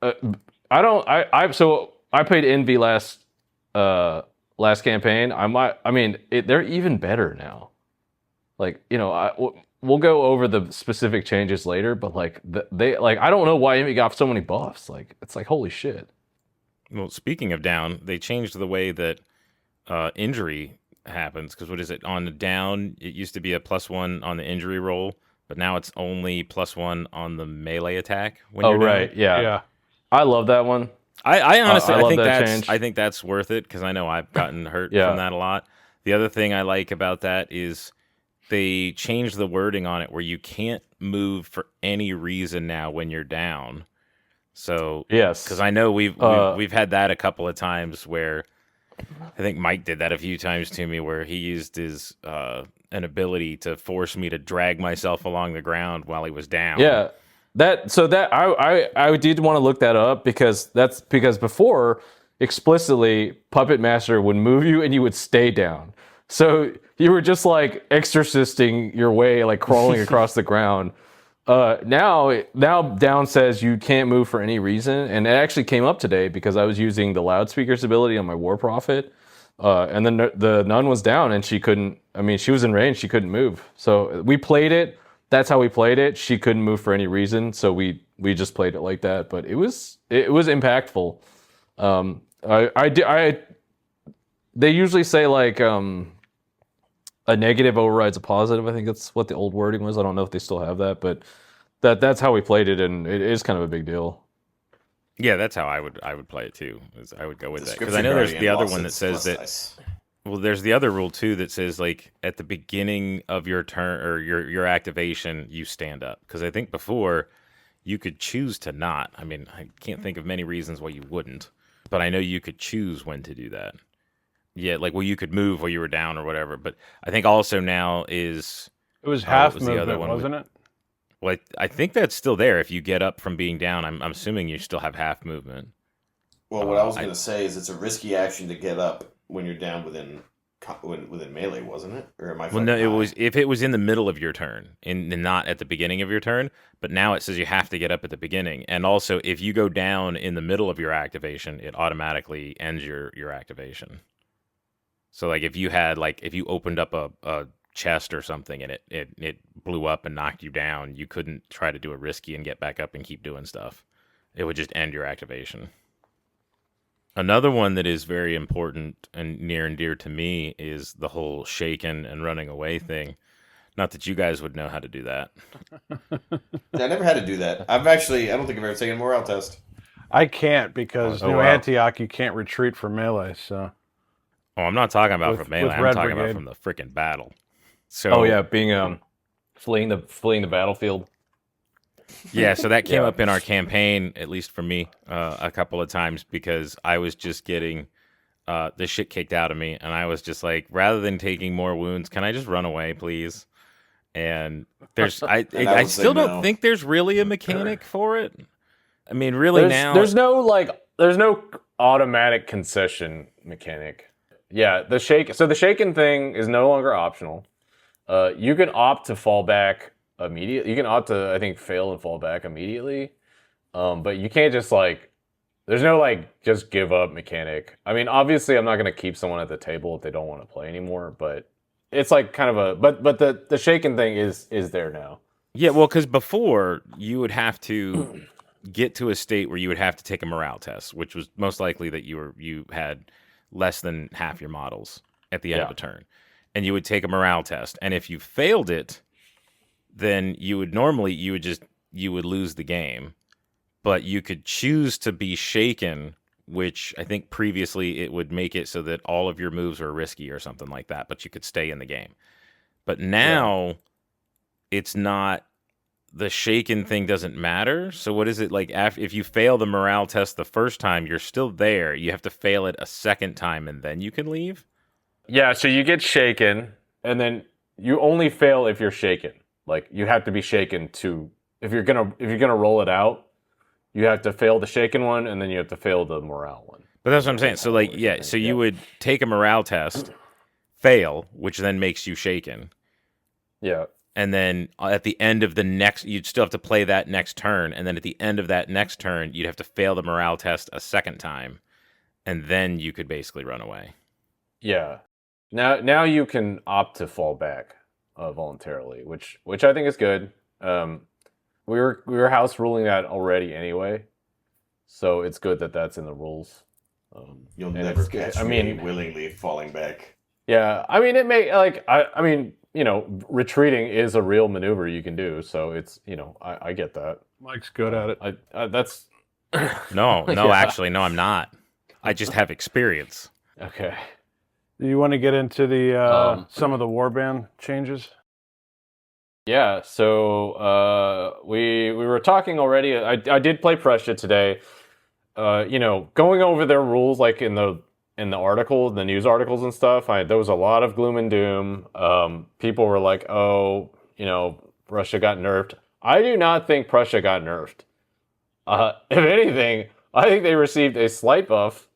So I played Envy last campaign. They're even better now. Like, we'll go over the specific changes later, but like I don't know why Envy got so many buffs. Like, it's like, holy shit. Well, speaking of down, they changed the way that injury happens. Because what is it? On the down, it used to be a +1 on the injury roll, but now it's only +1 on the melee attack. When you're right. down. Yeah. I love that one. I honestly, I think that's worth it because I know I've gotten hurt from that a lot. The other thing I like about that is they changed the wording on it where you can't move for any reason now when you're down. So yes, because I know we've had that a couple of times where I think Mike did that a few times to me where he used his an ability to force me to drag myself along the ground while he was down. Yeah, I did want to look that up because before explicitly Puppet Master would move you and you would stay down. So you were just like exorcisting your way, like crawling across the ground. Now down says you can't move for any reason, and it actually came up today because I was using the loudspeakers ability on my War Prophet, and then the nun was down and she couldn't. I mean, she was in range, she couldn't move. So we played it. That's how we played it. She couldn't move for any reason, so we just played it like that. But it was impactful. They usually say like a negative overrides a positive. I think that's what the old wording was. I don't know if they still have that, but that's how we played it, and it is kind of a big deal. Yeah, that's how I would play it too. I would go with that because I know there's the other one that says that. Nice. Well, there's the other rule too that says like at the beginning of your turn or your activation, you stand up because I think before you could choose to not. I mean, I can't think of many reasons why you wouldn't, but I know you could choose when to do that. Yeah, like, well, you could move while you were down or whatever. But I think also now is... It was half movement, wasn't it? Well, I think that's still there. If you get up from being down, I'm assuming you still have half movement. Well, what I was going to say is it's a risky action to get up when you're down within melee, wasn't it? Or am I? Well, no, it was if it was in the middle of your turn and not at the beginning of your turn. But now it says you have to get up at the beginning. And also, if you go down in the middle of your activation, it automatically ends your activation. So, like, if you opened up a chest or something and it blew up and knocked you down, you couldn't try to do a risky and get back up and keep doing stuff. It would just end your activation. Another one that is very important and near and dear to me is the whole shaken and running away thing. Not that you guys would know how to do that. I never had to do that. I don't think I've ever taken a morale test. I can't because Oh, New wow. Antioch, you can't retreat from melee. So Oh, I'm not talking about With- from melee. with I'm Red talking Brigade. about from the freaking battle. So Oh yeah, being fleeing the battlefield. yeah, so that came Yeah. up in our campaign, at least for me, a couple of times because I was just getting the shit kicked out of me, and I was just like, rather than taking more wounds, can I just run away, please? And there's I And I I would say still don't no. think there's really a mechanic for it. I mean, really now, There's no automatic concession mechanic. Yeah, the shaken thing is no longer optional. You can opt to fall back immediately. You can opt to, I think, fail and fall back immediately. But you can't just there's no just give up mechanic. I mean, obviously, I'm not going to keep someone at the table if they don't want to play anymore. But it's kind of but the shaken thing is there now. yeah, well, because before you would have to get to a state where you would have to take a morale test, which was most likely that you had less than half your models at the end of Yeah. a turn, and you would take a morale test, and if you failed it, then you would lose the game, but you could choose to be shaken, which I think previously it would make it so that all of your moves were risky or something like that, but you could stay in the game. But now it's not. The shaken thing doesn't matter. So what is it like if you fail the morale test the first time, you're still there. You have to fail it a second time and then you can leave? Yeah, so you get shaken, and then you only fail if you're shaken. Like you have to be shaken to if you're gonna roll it out, you have to fail the shaken one, and then you have to fail the morale one. But that's what I'm saying. So so you would take a morale test, fail, which then makes you shaken. Yeah. And then at the end of the next, you'd still have to play that next turn. And then at the end of that next turn, you'd have to fail the morale test a second time. And then you could basically run away. Yeah. Now you can opt to fall back voluntarily, which I think is good. We were house ruling that already anyway, so it's good that that's in the rules. You'll and never it's- catch I me mean- willingly falling back. Yeah, I mean it may I mean retreating is a real maneuver you can do, so it's I get that. Mike's good at it. That's No, Yeah. actually, no, I'm not. I just have experience. okay. Do you want to get into the some of the warband changes? Yeah, so we were talking already. I did play Prussia today. Going over their rules like in the article, the news articles and stuff. There was a lot of gloom and doom. People were like, "Oh, Prussia got nerfed." I do not think Prussia got nerfed. If anything, I think they received a slight buff,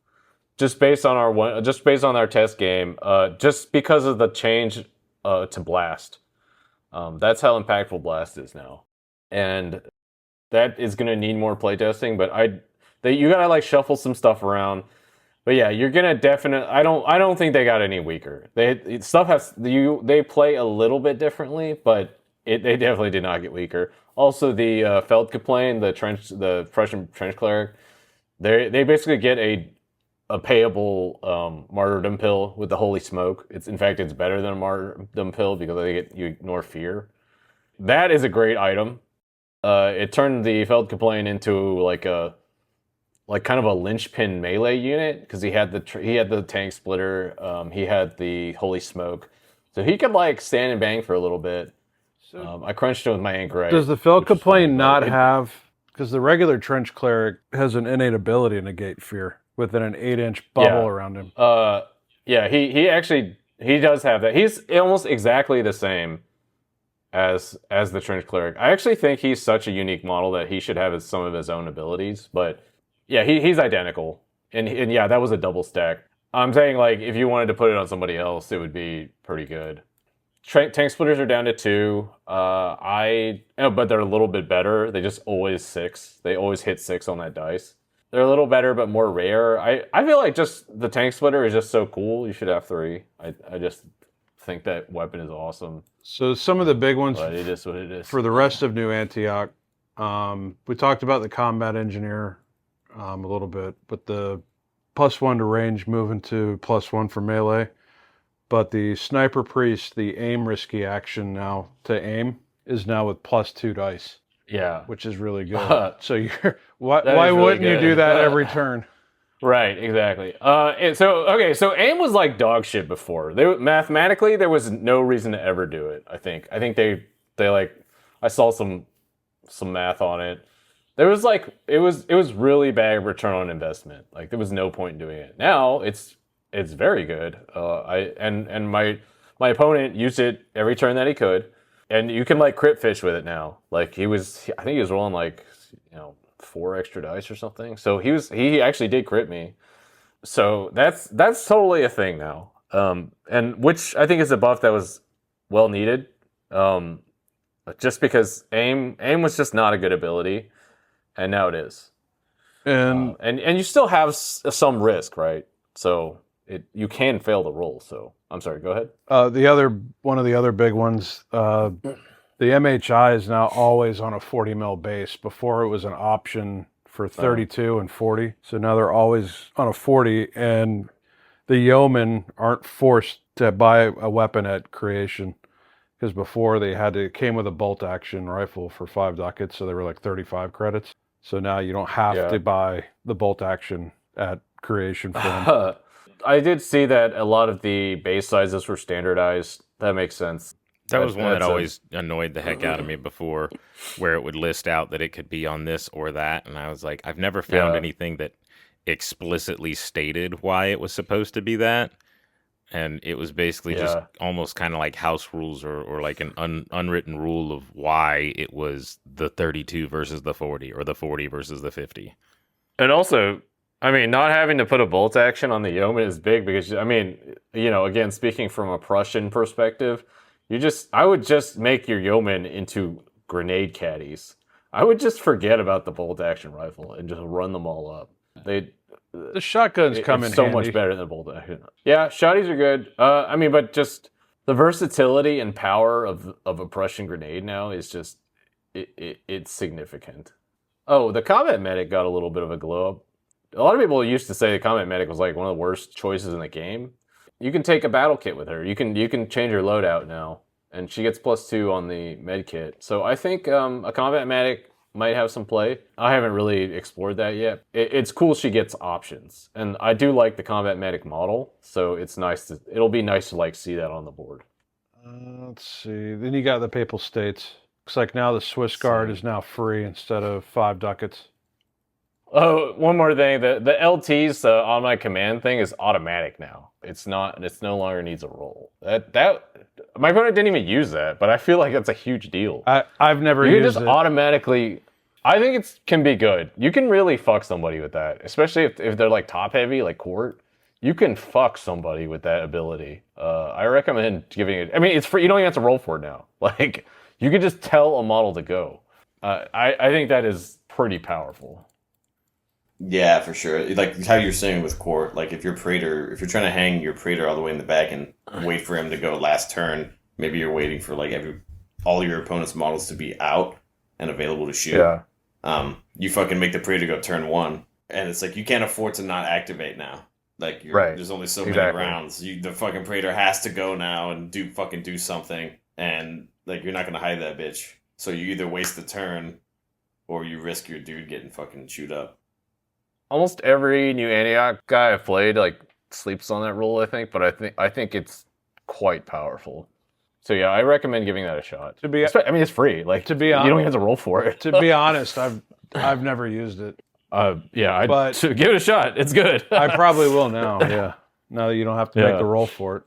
just based on our test game. Just because of the change to Blast. That's how impactful Blast is now, and that is going to need more playtesting. But you gotta shuffle some stuff around. But yeah, you're gonna definitely. I don't think they got any weaker. They play a little bit differently, but they definitely did not get weaker. Also, the Feldkaplan, the Prussian trench cleric, they basically get a payable martyrdom pill with the holy smoke. In fact, it's better than a martyrdom pill because you ignore fear. That is a great item. It turned the Feldkaplan into kind of a linchpin melee unit because he had the tank splitter, he had the holy smoke, so he could stand and bang for a little bit. I crunched him with my anchorite. Does the Feldkaplan not have? Because the regular trench cleric has an innate ability to negate fear within an 8-inch bubble around him. Yeah, he does have that. He's almost exactly the same as the trench cleric. I actually think he's such a unique model that he should have some of his own abilities. But yeah, he's identical, and yeah, that was a double stack. I'm saying if you wanted to put it on somebody else, it would be pretty good. Tank splitters are down to 2. But they're a little bit better. They just always 6. They always hit 6 on that dice. They're a little better, but more rare. I feel like just the tank splitter is just so cool. You should have 3. I just think that weapon is awesome. So some of the big ones But it is what it is. for the rest of New Antioch, we talked about the combat engineer a little bit, but the +1 to range moving to +1 for melee. But the Sniper Priest, the aim risky action now to aim, is now with +2 dice, Yeah. which is really good. So you're why That is really wouldn't you good. do that every turn? Right, exactly. So aim was like dog shit before. Mathematically, there was no reason to ever do it. I think they like, I saw some math on it. There was like, it was really bad return on investment. Like, there was no point in doing it. Now it's very good. My opponent used it every turn that he could, and you can like crit fish with it now. Like, I think he was rolling like 4 extra dice or something. So he actually did crit me. So that's totally a thing now. And which I think is a buff that was well needed. Just because aim was just not a good ability, and now it is. And And you still have some risk, right? So you can fail the roll. So I'm sorry. Go ahead. one of the other big ones, the MHI is now always on a 40 mil base. Before it was an option for 32 and 40. So now they're always on a 40, and the yeomen aren't forced to buy a weapon at creation. Because before it came with a bolt action rifle for 5 ducats, so they were like 35 credits. So now you don't have to buy the bolt action at creation for them. I did see that a lot of the base sizes were standardized. That makes sense. That was one that always annoyed the heck out of me before, where it would list out that it could be on this or that. And I was like, I've never found anything that explicitly stated why it was supposed to be that. And it was basically just almost kind of like house rules or like an unwritten rule of why it was the 32 versus the 40 or the 40 versus the 50. And also, I mean, not having to put a bolt action on the yeoman is big because, I mean, again, speaking from a Prussian perspective, I would just make your yeoman into grenade caddies. I would just forget about the bolt action rifle and just run them all up. The shotguns come in so handy. much better than bolt action. Yeah, shotties are good. I mean, but just the versatility and power of a Prussian grenade now is just it's significant. Oh, the combat medic got a little bit of a glow up. A lot of people used to say the combat medic was like one of the worst choices in the game. You can take a battle kit with her. You can change her loadout now, and she gets +2 on the med kit. So I think a combat medic might have some play. I haven't really explored that yet. It's cool she gets options, and I do like the combat medic model. So it'll be nice to like see that on the board. Let's see. Then you got the Papal States. Looks like now the Swiss Guard is now free instead of 5 ducats. Oh, one more thing. The LT's on my command thing is automatic now. It's no longer needs a roll. That my opponent didn't even use that, but I feel like that's a huge deal. I've never you used can just it. automatically. I think it can be good. You can really fuck somebody with that, especially if they're like top heavy, like court. You can fuck somebody with that ability. I recommend giving it. I mean, it's free. You don't even have to roll for it now. Like, you can just tell a model to go. I think that is pretty powerful. Yeah, for sure. Like how you're saying with court, like if you're trying to hang your Praetor all the way in the back and wait for him to go last turn, maybe you're waiting for like all your opponent's models to be out and available to shoot. Yeah. You fucking make the Praetor go turn 1, and it's like you can't afford to not activate now. Like there's only so many rounds. The fucking Praetor has to go now and do something, and like you're not gonna hide that bitch. So you either waste the turn, or you risk your dude getting fucking chewed up. Almost every new Antioch guy I've played like sleeps on that rule, I think, but I think it's quite powerful. So yeah, I recommend giving that a shot. I mean, it's free. Like, to be you honest, don't even have to roll for it. To be honest, I've never used it. But give it a shot. It's good. I probably will now. Yeah, now that you don't have to make the roll for it.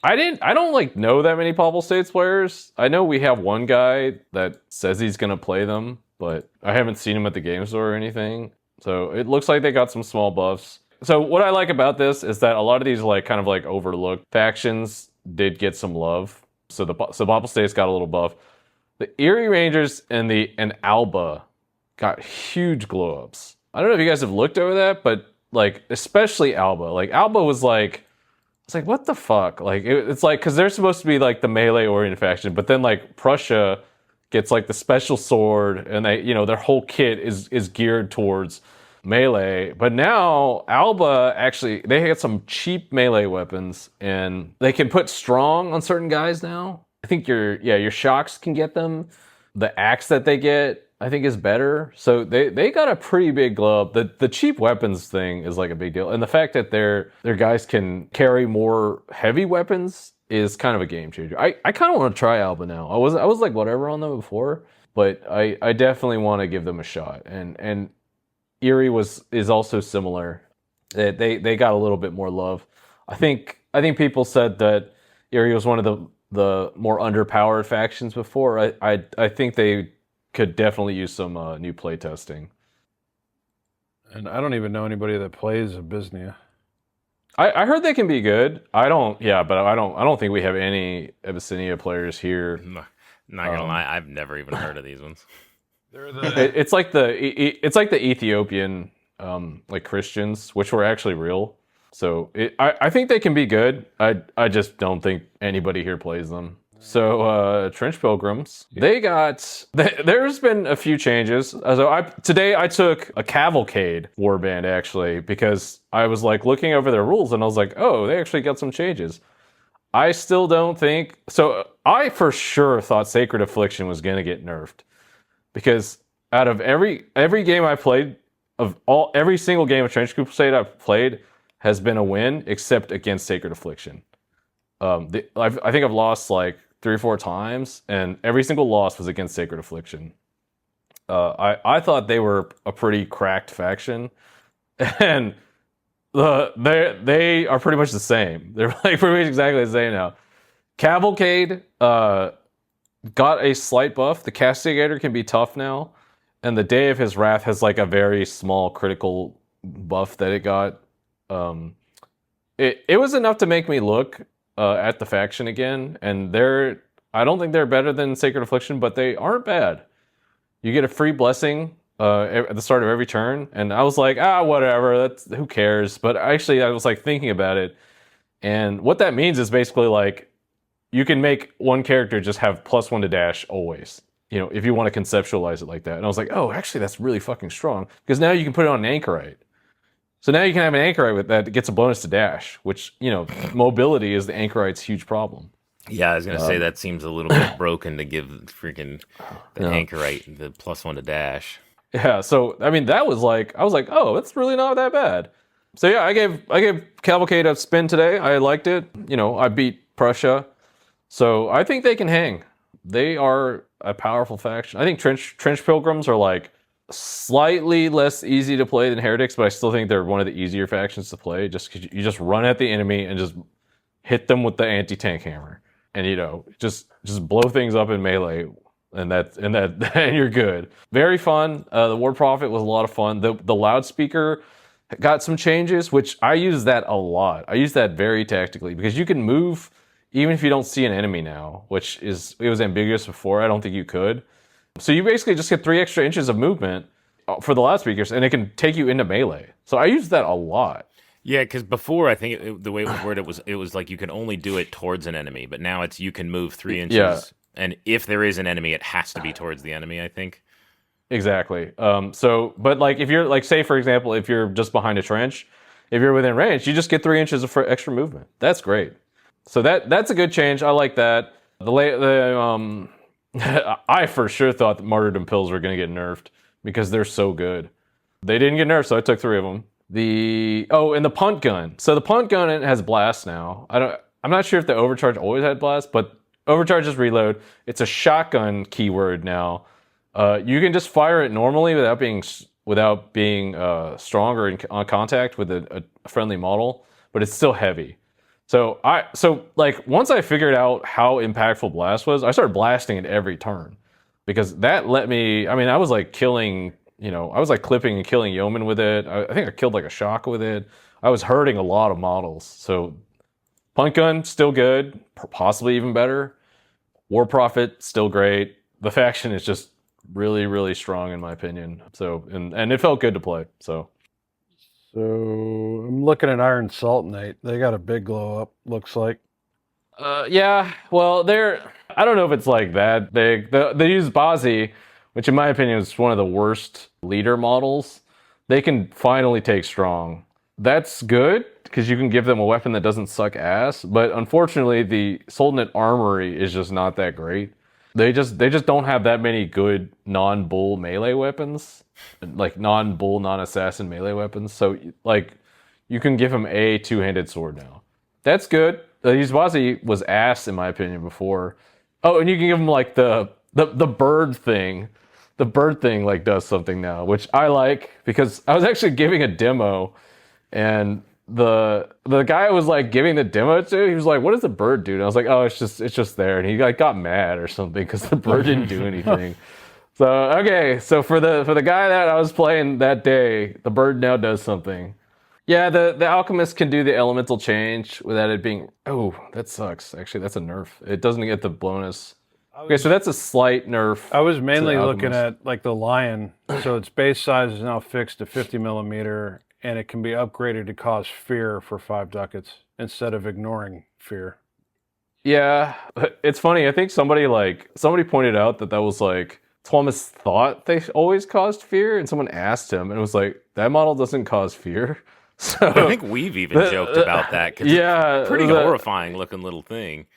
I don't like know that many Papal States players. I know we have one guy that says he's gonna play them, but I haven't seen him at the game store or anything. So it looks like they got some small buffs. So what I like about this is that a lot of these like kind of like overlooked factions did get some love. So Papal States got a little buff. The Erie Rangers and Alba got huge glow ups. I don't know if you guys have looked over that, but like especially Alba. Like Alba was like, it's like what the fuck? Like it's like because they're supposed to be like the melee oriented faction, but then like Prussia gets like the special sword, and they their whole kit is geared towards melee, but now Alba actually they had some cheap melee weapons, and they can put strong on certain guys now. I think your shocks can get them. The axe that they get, I think, is better. So they got a pretty big glove. The cheap weapons thing is like a big deal, and the fact that their guys can carry more heavy weapons is kind of a game changer. I kind of want to try Alba now. I was like whatever on them before, but I definitely want to give them a shot. And Eerie is also similar. They got a little bit more love. I think people said that Eerie was one of the more underpowered factions before. I think they could definitely use some new play testing. And I don't even know anybody that plays Abyssinia. I heard they can be good. But I don't think we have any Abyssinia players here. Not gonna lie, I've never even heard of these ones. It's like the Ethiopian like Christians, which were actually real. So I think they can be good. I just don't think anybody here plays them. So Trench Pilgrims, there's been a few changes. So today I took a Cavalcade warband actually, because I was like looking over their rules and I was like, oh, they actually got some changes. I still don't think so. I for sure thought Sacred Affliction was gonna get nerfed, because out of every game I played, every single game of Trench Crusade I've played has been a win except against Sacred Affliction. I think I've lost like 3 or 4 times, and every single loss was against Sacred Affliction. I thought they were a pretty cracked faction, and they are pretty much the same. They're like pretty much exactly the same now. Cavalcade got a slight buff. The Castigator can be tough now, and the Day of His Wrath has like a very small critical buff that it got. It was enough to make me look at the faction again, and I don't think they're better than Sacred Affliction, but they aren't bad. You get a free blessing at the start of every turn, and I was like, whatever, who cares? But actually, I was like thinking about it, and what that means is basically like you can make one character just have +1 to dash always. You know, if you want to conceptualize it like that. And I was like, oh, actually, that's really fucking strong, because now you can put it on an Anchorite. So now you can have an Anchorite with that gets a bonus to dash, which, you know, mobility is the Anchorite's huge problem. Yeah, I was gonna say that seems a little bit broken to give freaking the Anchorite the +1 to dash. Yeah, so I mean I was like, oh, that's really not that bad. So yeah, I gave Cavalcade a spin today. I liked it. You know, I beat Prussia, so I think they can hang. They are a powerful faction. I think Trench Pilgrims are like slightly less easy to play than Heretics, but I still think they're one of the easier factions to play, just because you just run at the enemy and just hit them with the anti-tank hammer, and you know, just blow things up in melee, and and you're good. Very fun. The War Prophet was a lot of fun. The loudspeaker got some changes, which I use that a lot. I use that very tactically, because you can move even if you don't see an enemy now, it was ambiguous before. I don't think you could. So you basically just get 3 extra inches of movement for the loudspeakers, and it can take you into melee. So I use that a lot. Yeah, because before I think the way it was worded it was like you can only do it towards an enemy, but now it's you can move 3 inches, and if there is an enemy, it has to be towards the enemy, I think. Exactly. But like if you're like, say for example, if you're just behind a trench, if you're within range, you just get 3 inches of extra movement. That's great. So that's a good change. I like that. I for sure thought that Martyrdom Pills were going to get nerfed because they're so good. They didn't get nerfed, so I took 3 of them. And the punt gun. So the punt gun has blast now. I'm not sure if the overcharge always had blast, but overcharge is reload. It's a shotgun keyword now. You can just fire it normally without being strong or on contact with a friendly model, but it's still heavy. So once I figured out how impactful blast was, I started blasting it every turn, because that let me. I mean, I was like clipping and killing yeomen with it. I think I killed like a shock with it. I was hurting a lot of models. So punt gun still good, possibly even better. War Prophet still great. The faction is just really, really strong in my opinion. So and it felt good to play. So I'm looking at Iron Salt Knight. They got a big glow up, looks like. Yeah, well, I don't know if it's like that big. They use Bazi, which in my opinion is one of the worst leader models. they can finally take strong. That's good because you can give them a weapon that doesn't suck ass. But unfortunately, the Sultanate Armory is just not that great. They just don't have that many good non-bull melee weapons, like non-bull, non-assassin melee weapons. So like, you can give him a two-handed sword now. That's good. Yuzubazi was ass in my opinion before. Oh, and you can give him like the bird thing. The bird thing like does something now, which I like because I was actually giving a demo, and the guy I was like giving the demo to, he was like, "What does the bird do?" And I was like, "Oh, it's just there." And he like got mad or something because the bird didn't do anything. So okay, so for the guy that I was playing that day, the bird now does something. Yeah, the alchemist can do the elemental change without it being. Oh, that sucks. Actually, that's a nerf. It doesn't get the bonus. Okay, so that's a slight nerf. I was mainly to the looking alchemist. at like the lion. So its base size is now fixed to 50 millimeter, and it can be upgraded to cause fear for 5 ducats instead of ignoring fear. Yeah, it's funny. I think somebody pointed out that was like Thomas thought they always caused fear, and someone asked him, and it was like that model doesn't cause fear. So I think we've even joked about that. 'Cause yeah, it's a pretty horrifying looking little thing.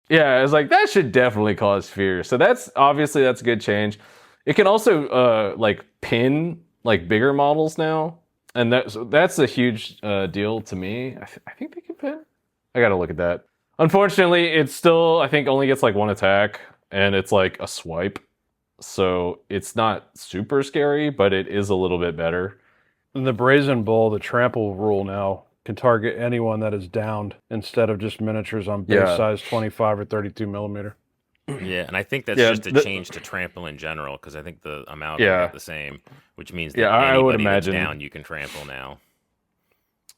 Yeah, it's like that should definitely cause fear. So that's a good change. It can also like pin like bigger models now, and that's a huge deal to me. I think they can pin. I gotta look at that. Unfortunately, it's still I think only gets like one attack, and it's like a swipe, so it's not super scary, but it is a little bit better. In the Brazen Bull, the trample rule now can target anyone that is downed instead of just miniatures on base Yeah. size 25 or 32 millimeter. Yeah, and I think that's Yeah, just a change to trample in general because I think the amount Yeah. is the same, which means that Yeah, I would anybody that's imagine. down you can trample now.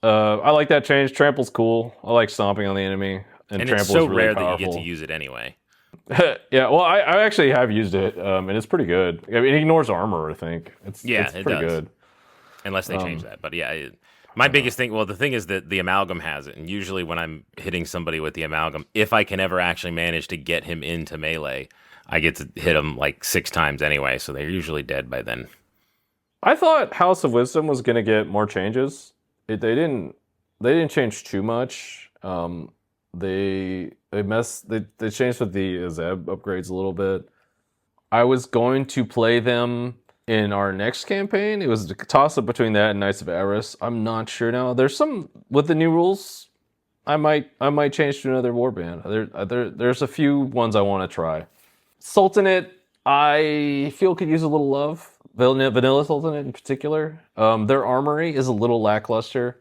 I like that change. Trample's cool. I like stomping on the enemy, and And trample it's so is really rare powerful. that you get to use it anyway. Yeah, well, I actually have used it, and it's pretty good. I mean, it ignores armor, I think. It's Yeah, it's it pretty does. good. Unless they change that. But yeah, my biggest thing, well, the thing is that the amalgam has it. And usually when I'm hitting somebody with the amalgam, if I can ever actually manage to get him into melee, I get to hit him like 6 times anyway. So they're usually dead by then. I thought House of Wisdom was gonna get more changes. They didn't change too much. They changed with the Zeb upgrades a little bit. I was going to play them in our next campaign. It was a toss up between that and Knights of Eris. I'm not sure now. There's some with the new rules. I might change to another warband. There's a few ones I want to try. Sultanate, I feel could use a little love. Vanilla Sultanate in particular. Their armory is a little lackluster.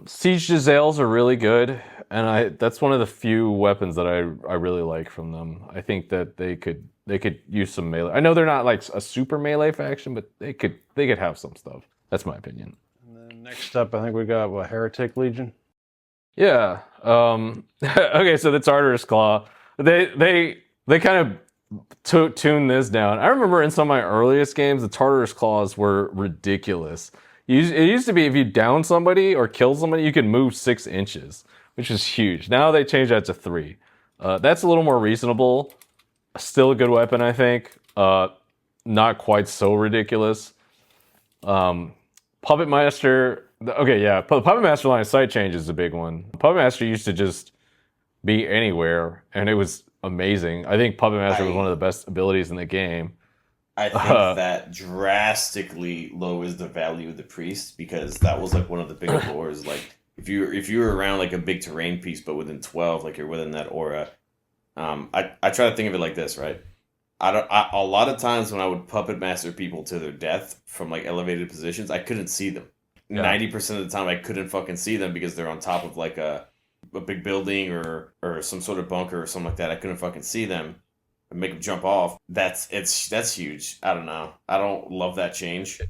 Siege Giselles are really good, and that's one of the few weapons that I really like from them. I think that they could use some melee. I know they're not like a super melee faction, but they could have some stuff. That's my opinion. And then next up, I think we got Heretic Legion. Yeah. Okay, so the Tartarus Claw. They kind of tuned this down. I remember in some of my earliest games, the Tartarus Claws were ridiculous. It used to be if you down somebody or kill somebody, you could move 6 inches, which is huge. Now they changed that to 3. That's a little more reasonable. Still a good weapon, I think. Not quite so ridiculous. Puppet Master. Okay, yeah. Puppet Master line of sight change is a big one. Puppet Master used to just be anywhere, and it was amazing. I think Puppet Master was one of the best abilities in the game. I think that drastically lowers the value of the priest because that was like one of the big lures. Like if you were around like a big terrain piece, but within 12, like you're within that aura. I try to think of it like this, right? A lot of times when I would puppet master people to their death from like elevated positions, I couldn't see them. 90% of the time, I couldn't fucking see them because they're on top of like a big building or some sort of bunker or something like that. I couldn't fucking see them. Make them jump off. That's huge. I don't know. I don't love that change.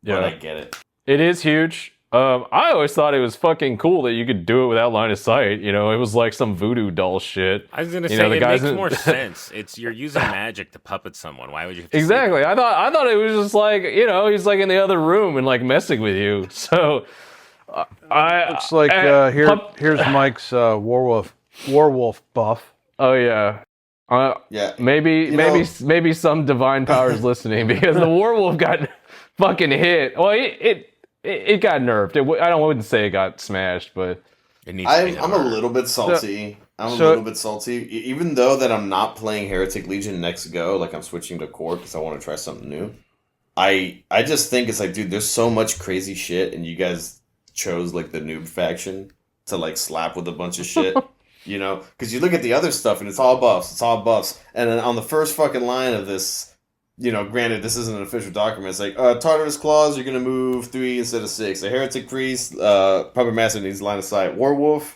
Yeah, but I get it. It is huge. I always thought it was fucking cool that you could do it without line of sight. You know, it was like some voodoo doll shit. I was gonna You say know, the it guys makes in- more sense. You're using magic to puppet someone. Why would you have to Exactly. I thought it was just like, you know, he's like in the other room and like messing with you. So Looks like here's Mike's werewolf buff. Oh yeah. Yeah. Maybe some divine powers listening because the werewolf got fucking hit. Well, it got nerfed. I wouldn't say it got smashed, but It needs to be I'm a harder. little bit salty. I'm a so- little bit salty, even though that I'm not playing Heretic Legion next go. Like I'm switching to Core because I want to try something new. I just think it's like, dude, there's so much crazy shit, and you guys chose like the noob faction to like slap with a bunch of shit. You know, because you look at the other stuff and it's all buffs, and then on the first fucking line of this, you know, granted this isn't an official document, it's like Tartarus Claws, you're gonna move 3 instead of 6. A Heretic Priest, Puppet Master needs line of sight. Warwolf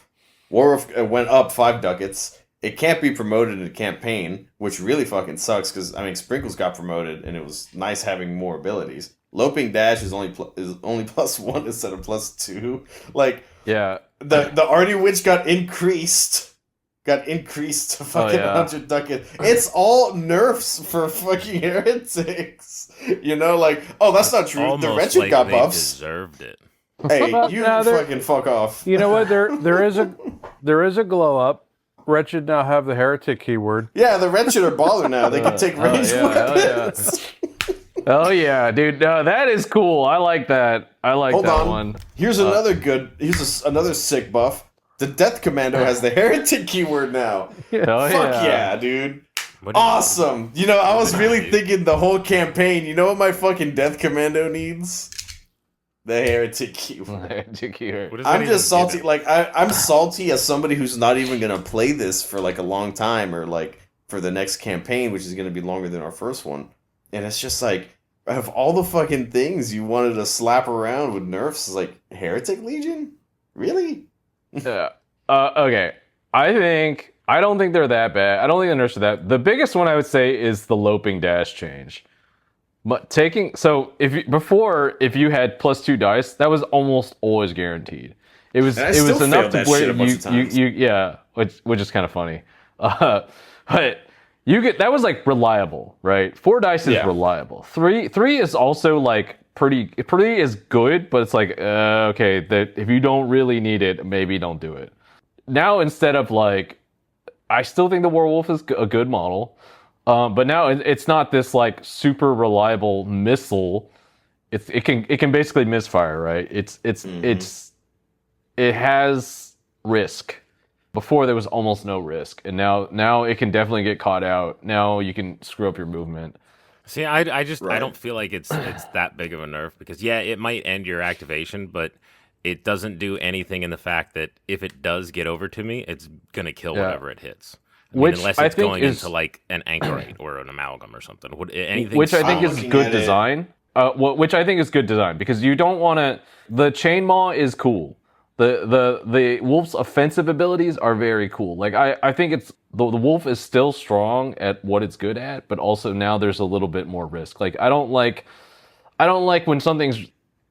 went up 5 ducats. It can't be promoted in a campaign, which really fucking sucks because I mean Sprinkles got promoted and it was nice having more abilities. Loping Dash is only +1 instead of +2. Like yeah. the Artie Witch got increased to fucking 100 ducats. It's all nerfs for fucking heretics. You know, like, oh, that's not true. The Almost Wretched like got they buffs. deserved it. Hey, Well, you now they're- fucking fuck off. You know what? There is a glow up. Wretched now have the heretic keyword. Yeah, the Wretched are baller now. They can take ranged weapons. Oh yeah, dude. No, that is cool. I like that. I like Hold that on. one. Here's another good. Here's another sick buff. The Death Commando has the heretic keyword now. Oh, Fuck yeah, dude. What do you- Awesome. You know, I was really thinking the whole campaign. You know what my fucking Death Commando needs? The heretic keyword. what does that I'm even just salty. give it? Like I'm salty as somebody who's not even gonna play this for like a long time, or like for the next campaign, which is gonna be longer than our first one. And it's just like, of all the fucking things you wanted to slap around with nerfs, it's like Heretic Legion, really? Yeah. Okay. I don't think they're that bad. I don't think the nerfs are that. The biggest one I would say is the Loping Dash change. But if you had +2 dice, that was almost always guaranteed. It was And I it still was enough failed to that where shit a bunch of times. yeah, which is kind of funny. But that was like reliable, right? 4 dice is Yeah. reliable. Three is also like pretty is good, but it's like okay, that if you don't really need it, maybe don't do it. Now instead of like, I still think the Werewolf is a good model. But now it's not this like super reliable missile. It can basically misfire, right? It has risk. Before there was almost no risk, and now it can definitely get caught out. Now you can screw up your movement. See, I Right. don't feel like it's that big of a nerf because yeah, it might end your activation, but it doesn't do anything in the fact that if it does get over to me, it's gonna kill Yeah. whatever it hits. I mean, Which unless I it's think going is- into like an anchorite or an amalgam or something. Anything Which I think I'm is looking good at it. design. Which I think is good design because you don't want to. The chain maw is cool. The wolf's offensive abilities are very cool. Like I think it's the wolf is still strong at what it's good at, but also now there's a little bit more risk. Like I don't like when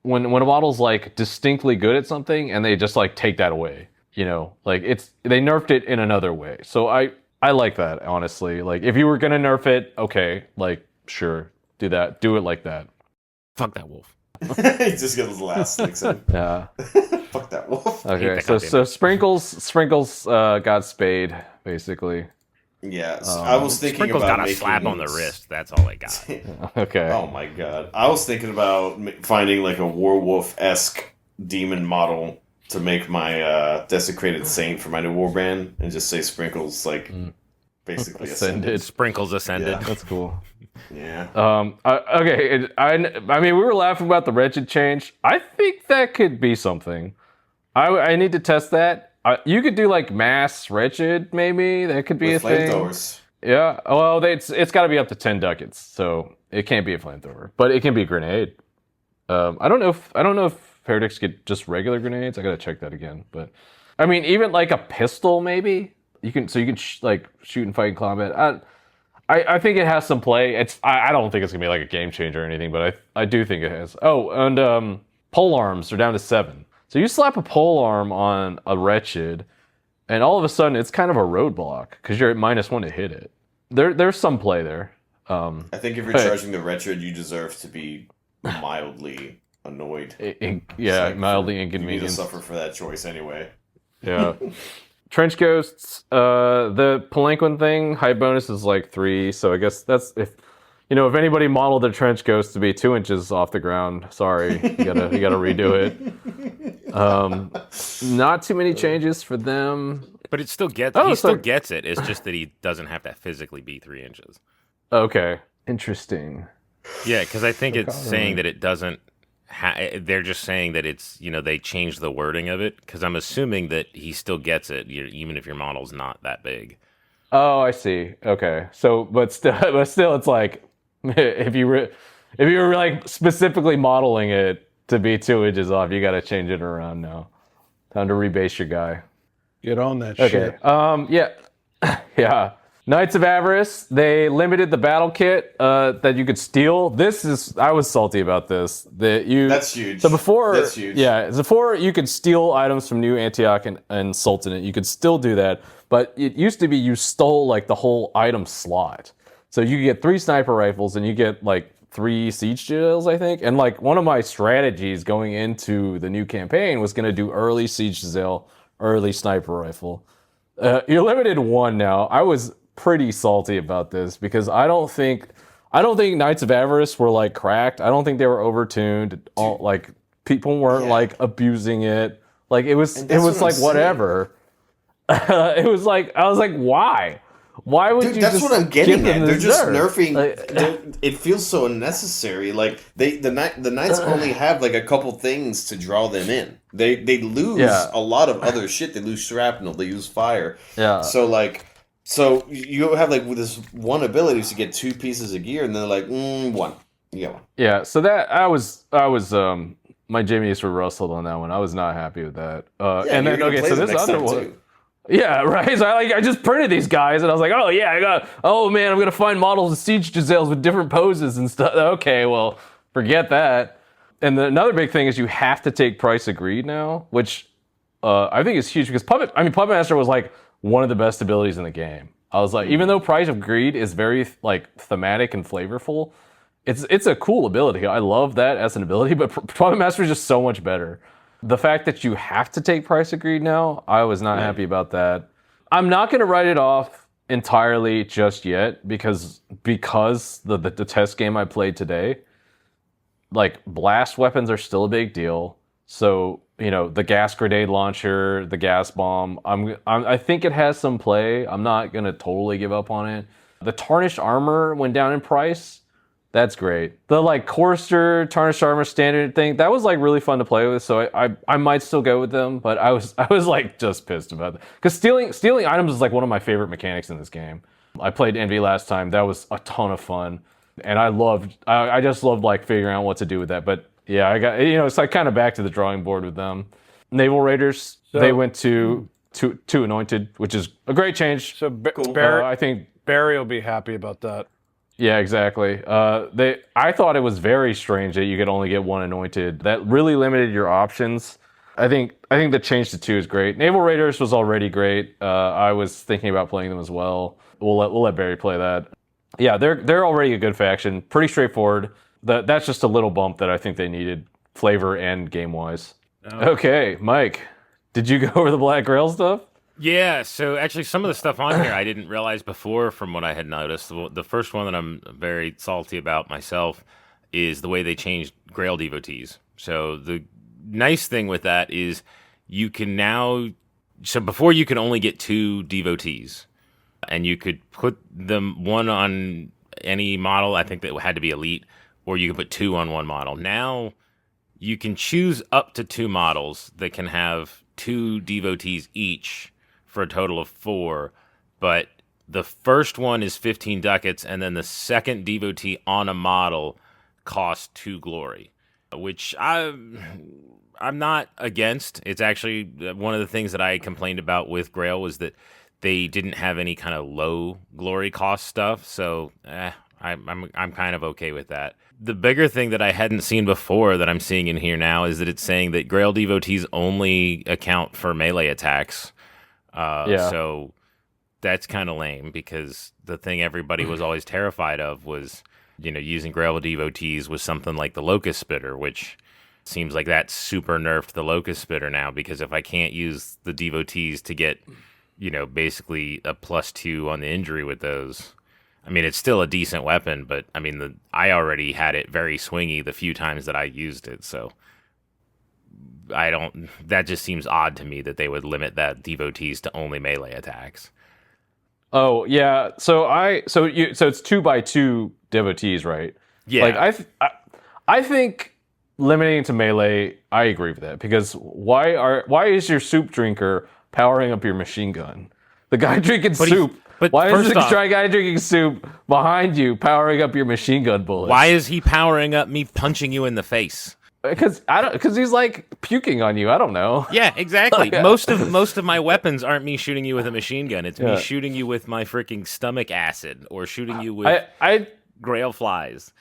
when a model's like distinctly good at something and they just like take that away. You know, like they nerfed it in another way. So I like that, honestly. Like if you were gonna nerf it, okay, like sure, do that. Do it like that. fuck that wolf. He just gets his last sticks in. Yeah. Fuck that wolf. Okay. that So goddamn- Sprinkles got spayed, basically. Yeah, so I was thinking Sprinkles about got a making slap on the wrist. That's all I got. Okay. Oh my god. I was thinking about finding like a Werewolf-esque demon model to make my Desecrated Saint for my new warband and just say Sprinkles like basically ascended. Sprinkles ascended. Yeah. That's cool. Yeah. Okay. I mean, we were laughing about the wretched change. I think that could be something. I need to test that. You could do like mass wretched, maybe. That could be With a thing. flamethrowers. Yeah. Well, it's got to be up to 10 ducats, so it can't be a flamethrower, but it can be a grenade. I don't know if heretics get just regular grenades. I gotta check that again. But I mean, even like a pistol, maybe you can like shoot and fight in combat. I think it has some play. I don't think it's gonna be like a game changer or anything, but I do think it has. Oh, and pole arms are down to 7. So you slap a pole arm on a wretched, and all of a sudden it's kind of a roadblock because you're at -1 to hit it. There's some play there. I think if you're Hey. charging the Wretched, you deserve to be mildly annoyed. Yeah, Like, mildly You need to inconvenient. suffer for that choice anyway. Yeah. Trench Ghosts, the Palanquin thing, high bonus is like 3, so I guess that's if if anybody modeled their trench coats to be 2 inches off the ground, sorry, you gotta redo it. Not too many changes for them. But it still gets Oh, he so- still gets it. It's just that he doesn't have to physically be 3 inches. Okay, interesting. Yeah, because I think it's Chicago. saying that it doesn't. They're just saying that it's they changed the wording of it because I'm assuming that he still gets it even if your model's not that big. Oh, I see. Okay, so but still, it's like if you were like specifically modeling it to be 2 inches off, you got to change it around now. Time to rebase your guy. Get on that Okay. shit. Yeah. Yeah. Knights of Avarice, they limited the battle kit that you could steal. I was salty about this. That's huge. So before, That's huge. Yeah, before you could steal items from New Antioch and Sultanate. You could still do that, but it used to be you stole like the whole item slot. So you could get 3 sniper rifles and you get like 3 siege gills, I think. And like one of my strategies going into the new campaign was going to do early siege gazelle, early sniper rifle. You're limited to 1 now. I was pretty salty about this because I don't think Knights of Avarice were like cracked. I don't think they were overtuned. Like people weren't like abusing it. Like it was what like I'm whatever. It was like I was like, why? Why would Dude, you? that's just what I'm getting give them at. They're this just nerf? nerfing. It feels so unnecessary. Like the Knights only have like a couple things to draw them in. They lose a lot of other shit. They lose shrapnel. They use fire. Yeah. So you have like this one ability to get 2 pieces of gear, and they're like 1. You get 1. Yeah, so that I was my Jamie Eastwood rustled on that one. I was not happy with that. And then so this other one. Yeah, right. So I just printed these guys, and I was like, oh yeah, I'm gonna find models of siege gazelles with different poses and stuff. Okay, well, forget that. And another big thing is you have to take price agreed now, which I think is huge because Puppet Master was like one of the best abilities in the game. I was like, even though Price of Greed is very like thematic and flavorful, it's a cool ability. I love that as an ability, but Puppet Master is just so much better. The fact that you have to take Price of Greed now, I was not happy about that. I'm not going to write it off entirely just yet because the test game I played today, like blast weapons are still a big deal. So the gas grenade launcher, the gas bomb. I think it has some play. I'm not gonna totally give up on it. The tarnished armor went down in price. That's great. The like Courser tarnished armor standard thing that was like really fun to play with. So I might still go with them, but I was like just pissed about that because stealing items is like one of my favorite mechanics in this game. I played Envy last time. That was a ton of fun, and I just loved like figuring out what to do with that. But yeah, I got it's like kind of back to the drawing board with them. Naval Raiders, they went to anointed, which is a great change. So I think Barry will be happy about that. Yeah, exactly. I thought it was very strange that you could only get 1 anointed. That really limited your options. I think the change to 2 is great. Naval Raiders was already great. I was thinking about playing them as well. We'll let Barry play that. Yeah, they're already a good faction. Pretty straightforward. That's just a little bump that I think they needed, flavor and game wise. Okay, Mike, did you go over the Black Grail stuff? Yeah, so actually some of the stuff on here I didn't realize before from what I had noticed. The first one that I'm very salty about myself is the way they changed Grail devotees. So the nice thing with that is you can now... So before you could only get 2 devotees, and you could put them 1 on any model. I think that had to be elite, or you could put 2 on 1 model. Now you can choose up to 2 models that can have 2 devotees each for a total of 4, but the first one is 15 ducats, and then the second devotee on a model costs 2 glory, which I'm not against. It's actually one of the things that I complained about with Grail was that they didn't have any kind of low glory cost stuff, so I'm kind of okay with that. The bigger thing that I hadn't seen before that I'm seeing in here now is that it's saying that Grail devotees only account for melee attacks. So that's kind of lame because the thing everybody was always terrified of was, using Grail devotees was something like the Locust Spitter, which seems like that's super nerfed the Locust Spitter now because if I can't use the devotees to get, basically a +2 on the injury with those, I mean, it's still a decent weapon, but I mean, I already had it very swingy the few times that I used it, so I don't. That just seems odd to me that they would limit that devotees to only melee attacks. Oh yeah, so it's 2x2 devotees, right? Yeah, Like I think limiting to melee, I agree with that because why is your soup drinker powering up your machine gun? The guy drinking soup. but Why is first the off- guy drinking soup behind you powering up your machine gun bullets? why is he powering up me punching you in the face? Because he's like puking on you. I don't know. Yeah, exactly. most of my weapons aren't me shooting you with a machine gun. It's me Yeah. shooting you with my freaking stomach acid or shooting you with I grail flies.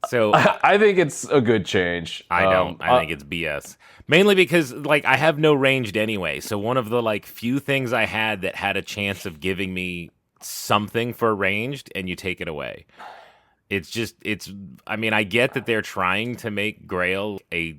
So I think it's a good change. I don't. I think it's BS. Mainly because like I have no ranged anyway. So one of the like few things I had that had a chance of giving me something for ranged, and you take it away. It's I mean, I get that they're trying to make Grail a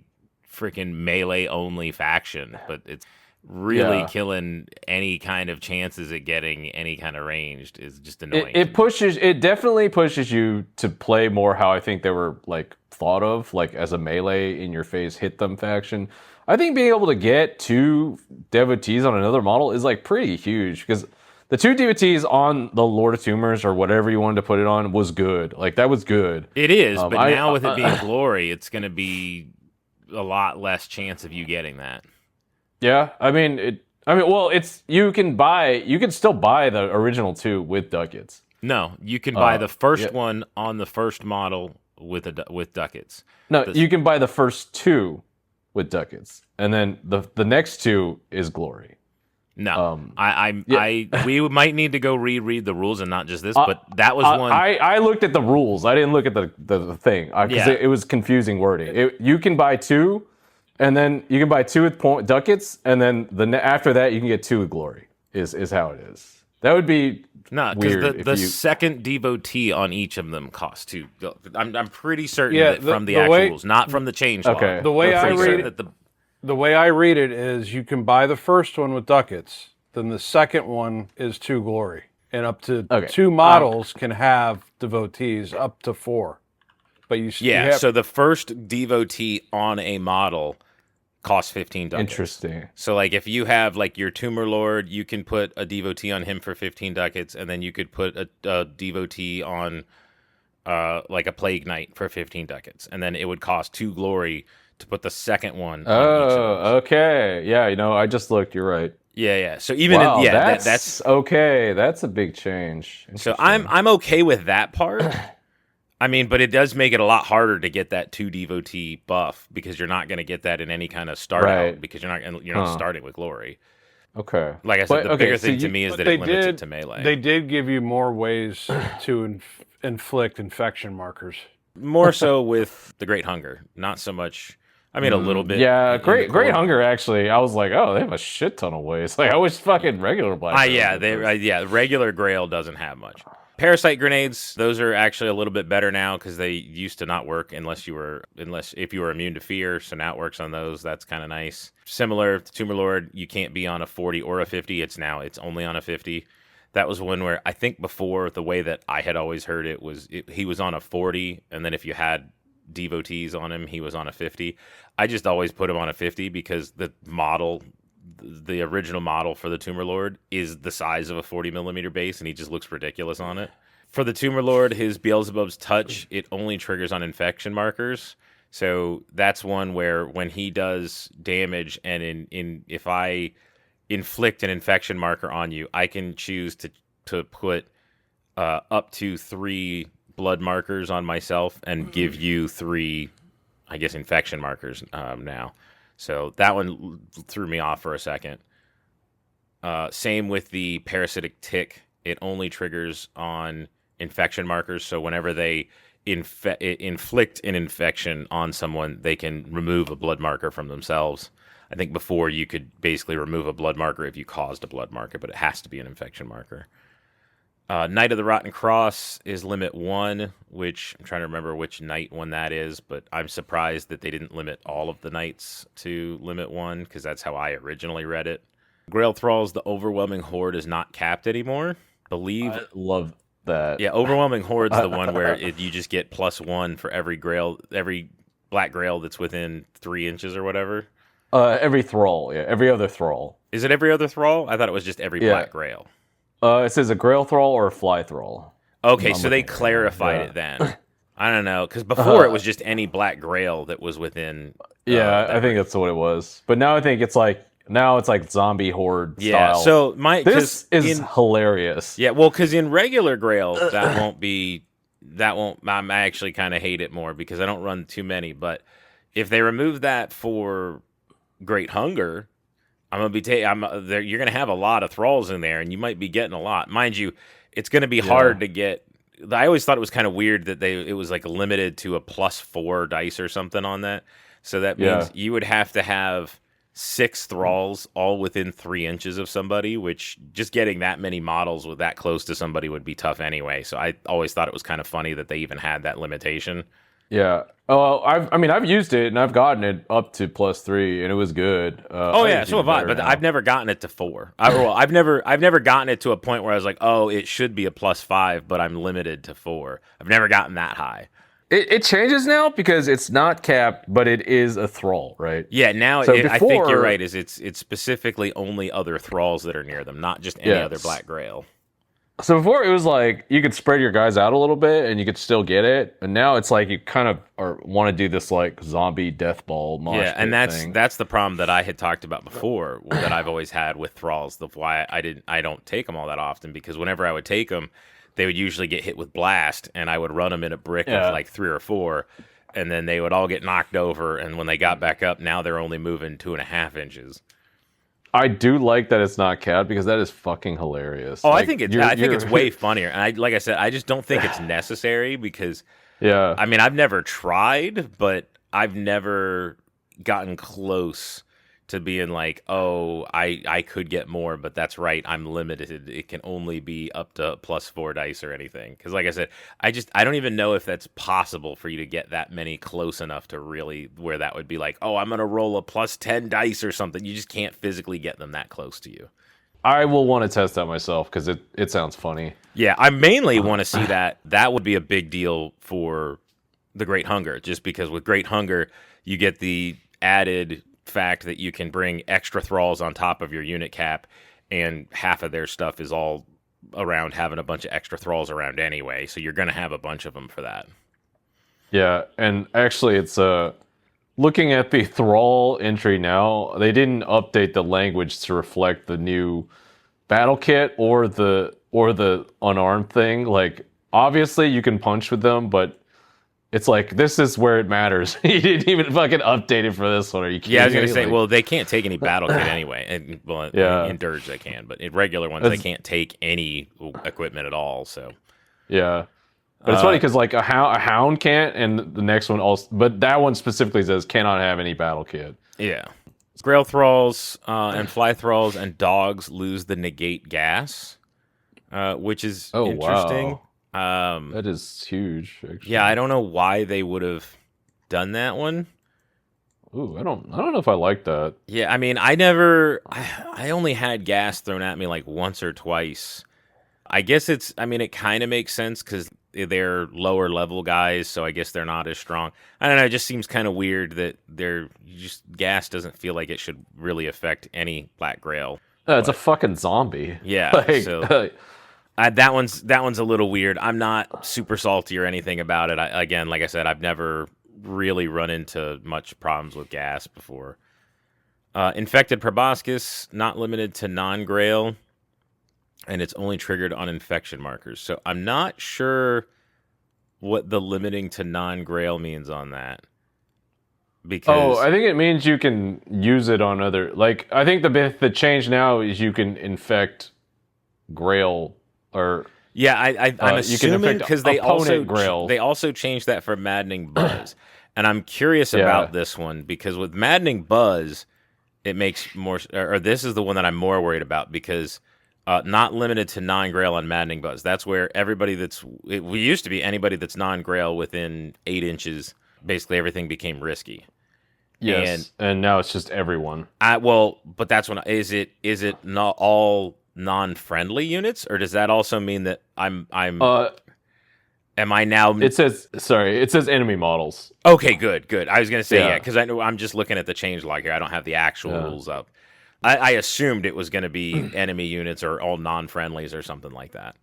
freaking melee only faction, but it's really killing any kind of chances at getting any kind of ranged is just annoying. It definitely pushes you to play more how I think they were like thought of, like as a melee in your face hit them faction. I think being able to get 2 devotees on another model is like pretty huge because the 2 devotees on the Lord of Tumors or whatever you wanted to put it on was good. Like that was good. It is, but now with it being glory, it's going to be a lot less chance of you getting that. Yeah, well, it's you can still buy the original 2 with ducats. No, you can buy the first one on the first model with ducats. No, you can buy the first 2 with ducats, and then the next 2 is glory. No, we might need to go reread the rules and not just this, but that was one. I looked at the rules. I didn't look at the thing because it was confusing wording. You can buy 2, and then you can buy 2 with ducats, and then after that you can get 2 with glory. Is how it is. That would be weird. The second devotee on each of them costs 2. I'm pretty certain that from the actual rules, not from the change law. Okay. The way I read it, the way I read it is you can buy the first one with ducats, then the second one is 2 glory, and up to 2 models can have devotees up to 4. But so the first devotee on a model costs 15 ducats. Interesting. So like if you have like your Tumor Lord, you can put a devotee on him for 15 ducats, and then you could put a devotee on like a Plague Knight for 15 ducats, and then it would cost 2 glory to put the second one on each of those. Okay. Yeah, I just looked. You're right. Yeah. So even that's okay. That's a big change. So I'm okay with that part. I mean, but it does make it a lot harder to get that 2 devotee buff because you're not going to get that in any kind of start out because you're not starting with glory. Okay. Like I said, the bigger thing to me is that it limits it to melee. They did give you more ways to inflict infection markers. More so with the Great Hunger, not so much. I mean, a little bit. Yeah, Great Hunger. Actually, I was like, oh, they have a shit ton of ways. Like I wish fucking regular black. Regular Grail doesn't have much. Parasite grenades, those are actually a little bit better now because they used to not work if you were immune to fear. So now it works on those. That's kind of nice. Similar to Tumor Lord, you can't be on a 40 or a 50. It's only on a 50. That was one where I think before the way that I had always heard it was he was on a 40, and then if you had devotees on him, he was on a 50. I just always put him on a 50 because the original model for the Tumor Lord is the size of a 40 millimeter base, and he just looks ridiculous on it. For the Tumor Lord, his Beelzebub's touch, it only triggers on infection markers. So that's one where when he does damage, and if I inflict an infection marker on you, I can choose to put up to 3 blood markers on myself and give you 3, I guess, infection markers now. So that one threw me off for a second. Same with the parasitic tick. It only triggers on infection markers. So whenever they inflict an infection on someone, they can remove a blood marker from themselves. I think before you could basically remove a blood marker if you caused a blood marker, but it has to be an infection marker. Knight of the Rotten Cross is limit 1, which I'm trying to remember which knight one that is, but I'm surprised that they didn't limit all of the knights to limit 1, because that's how I originally read it. Grail Thralls, the Overwhelming Horde is not capped anymore. I love that. Yeah, Overwhelming Horde's the one where you just get +1 for every black grail that's within 3 inches or whatever. Every thrall, yeah, every other thrall. Is it every other thrall? I thought it was just every black grail. It says a grail thrall or a fly thrall. Okay, so they clarified it then. I don't know, because before it was just any black grail that was within. I think that's what it was. But now I think it's like zombie horde style. So this is hilarious. Yeah, well, because in regular grail that won't. I actually kind of hate it more because I don't run too many. But if they remove that for Great Hunger, I'm gonna be you're gonna have a lot of thralls in there, and you might be getting a lot. Mind you, it's gonna be hard to get. I always thought it was kind of weird that it was like limited to a +4 dice or something on that. So that means you would have to have 6 thralls all within 3 inches of somebody, which just getting that many models with that close to somebody would be tough anyway. So I always thought it was kind of funny that they even had that limitation. Yeah. Oh, I've used it and I've gotten it up to +3 and it was good. So have I, but I've never gotten it to 4. I've never gotten it to a point where I was like, oh, it should be a +5, but I'm limited to 4. I've never gotten that high. It changes now because it's not capped, but it is a thrall, right? Yeah, now so I think you're right. It's specifically only other thralls that are near them, not just any other black grail. So before it was like you could spread your guys out a little bit and you could still get it, and now it's like you kind of want to do this like zombie death ball mosh pit and thing. that's the problem that I had talked about before that I've always had with thralls. That's why I don't take them all that often, because whenever I would take them, they would usually get hit with blast, and I would run them in a brick of like 3 or 4, and then they would all get knocked over. And when they got back up, now they're only moving 2.5 inches. I do like that it's not capped because that is fucking hilarious. Oh, like, I think it's way funnier. And like I said, I just don't think it's necessary because I mean, I've never tried, but I've never gotten close to being like, oh, I could get more, but that's right, I'm limited. It can only be up to +4 dice or anything. Because like I said, I don't even know if that's possible for you to get that many close enough to really where that would be like, oh, I'm going to roll a +10 dice or something. You just can't physically get them that close to you. I will want to test that myself because it sounds funny. Yeah, I mainly want to see that. That would be a big deal for the Great Hunger, just because with Great Hunger, you get the added fact that you can bring extra thralls on top of your unit cap, and half of their stuff is all around having a bunch of extra thralls around anyway, so you're going to have a bunch of them for that. Yeah, and actually it's looking at the thrall entry now, they didn't update the language to reflect the new battle kit or the unarmed thing. Like obviously you can punch with them, but it's like, this is where it matters. You didn't even fucking update it for this one. Are you kidding me? Yeah, I was going to say, well, they can't take any battle kit anyway. And, well, in Dirge they can, but in regular ones, they can't take any equipment at all, so. Yeah. But it's funny because like a hound can't, and the next one also, but that one specifically says cannot have any battle kit. Yeah. Grail thralls and fly thralls and dogs lose the negate gas, which is interesting. Wow. That is huge, actually. Yeah, I don't know why they would have done that one. Ooh, I don't know if I like that. Yeah, I mean, I only had gas thrown at me like once or twice. I guess it kind of makes sense because they're lower level guys, so I guess they're not as strong. I don't know, it just seems kind of weird that gas doesn't feel like it should really affect any Black Grail. It's a fucking zombie. Yeah, like, so... that one's a little weird. I'm not super salty or anything about it. Again, like I said, I've never really run into much problems with gas before. Infected proboscis, not limited to non-grail, and it's only triggered on infection markers. So I'm not sure what the limiting to non-grail means on that. Because I think it means you can use it on other... Like, I think the change now is you can infect grail... Or I'm assuming because they also changed that for Maddening Buzz, and I'm curious about this one because with Maddening Buzz, it makes more. Or this is the one that I'm more worried about because not limited to non-Grail on Maddening Buzz. That's where we used to be anybody that's non-Grail within 8 inches. Basically, everything became risky. Yes, and now it's just everyone. But that's when is it not all non-friendly units, or does that also mean that am I now? It says enemy models. Okay, good. I was gonna say Yeah. because I know I'm just looking at the changelog here. I don't have the actual rules up. I assumed it was going to be enemy units or all non-friendlies or something like that.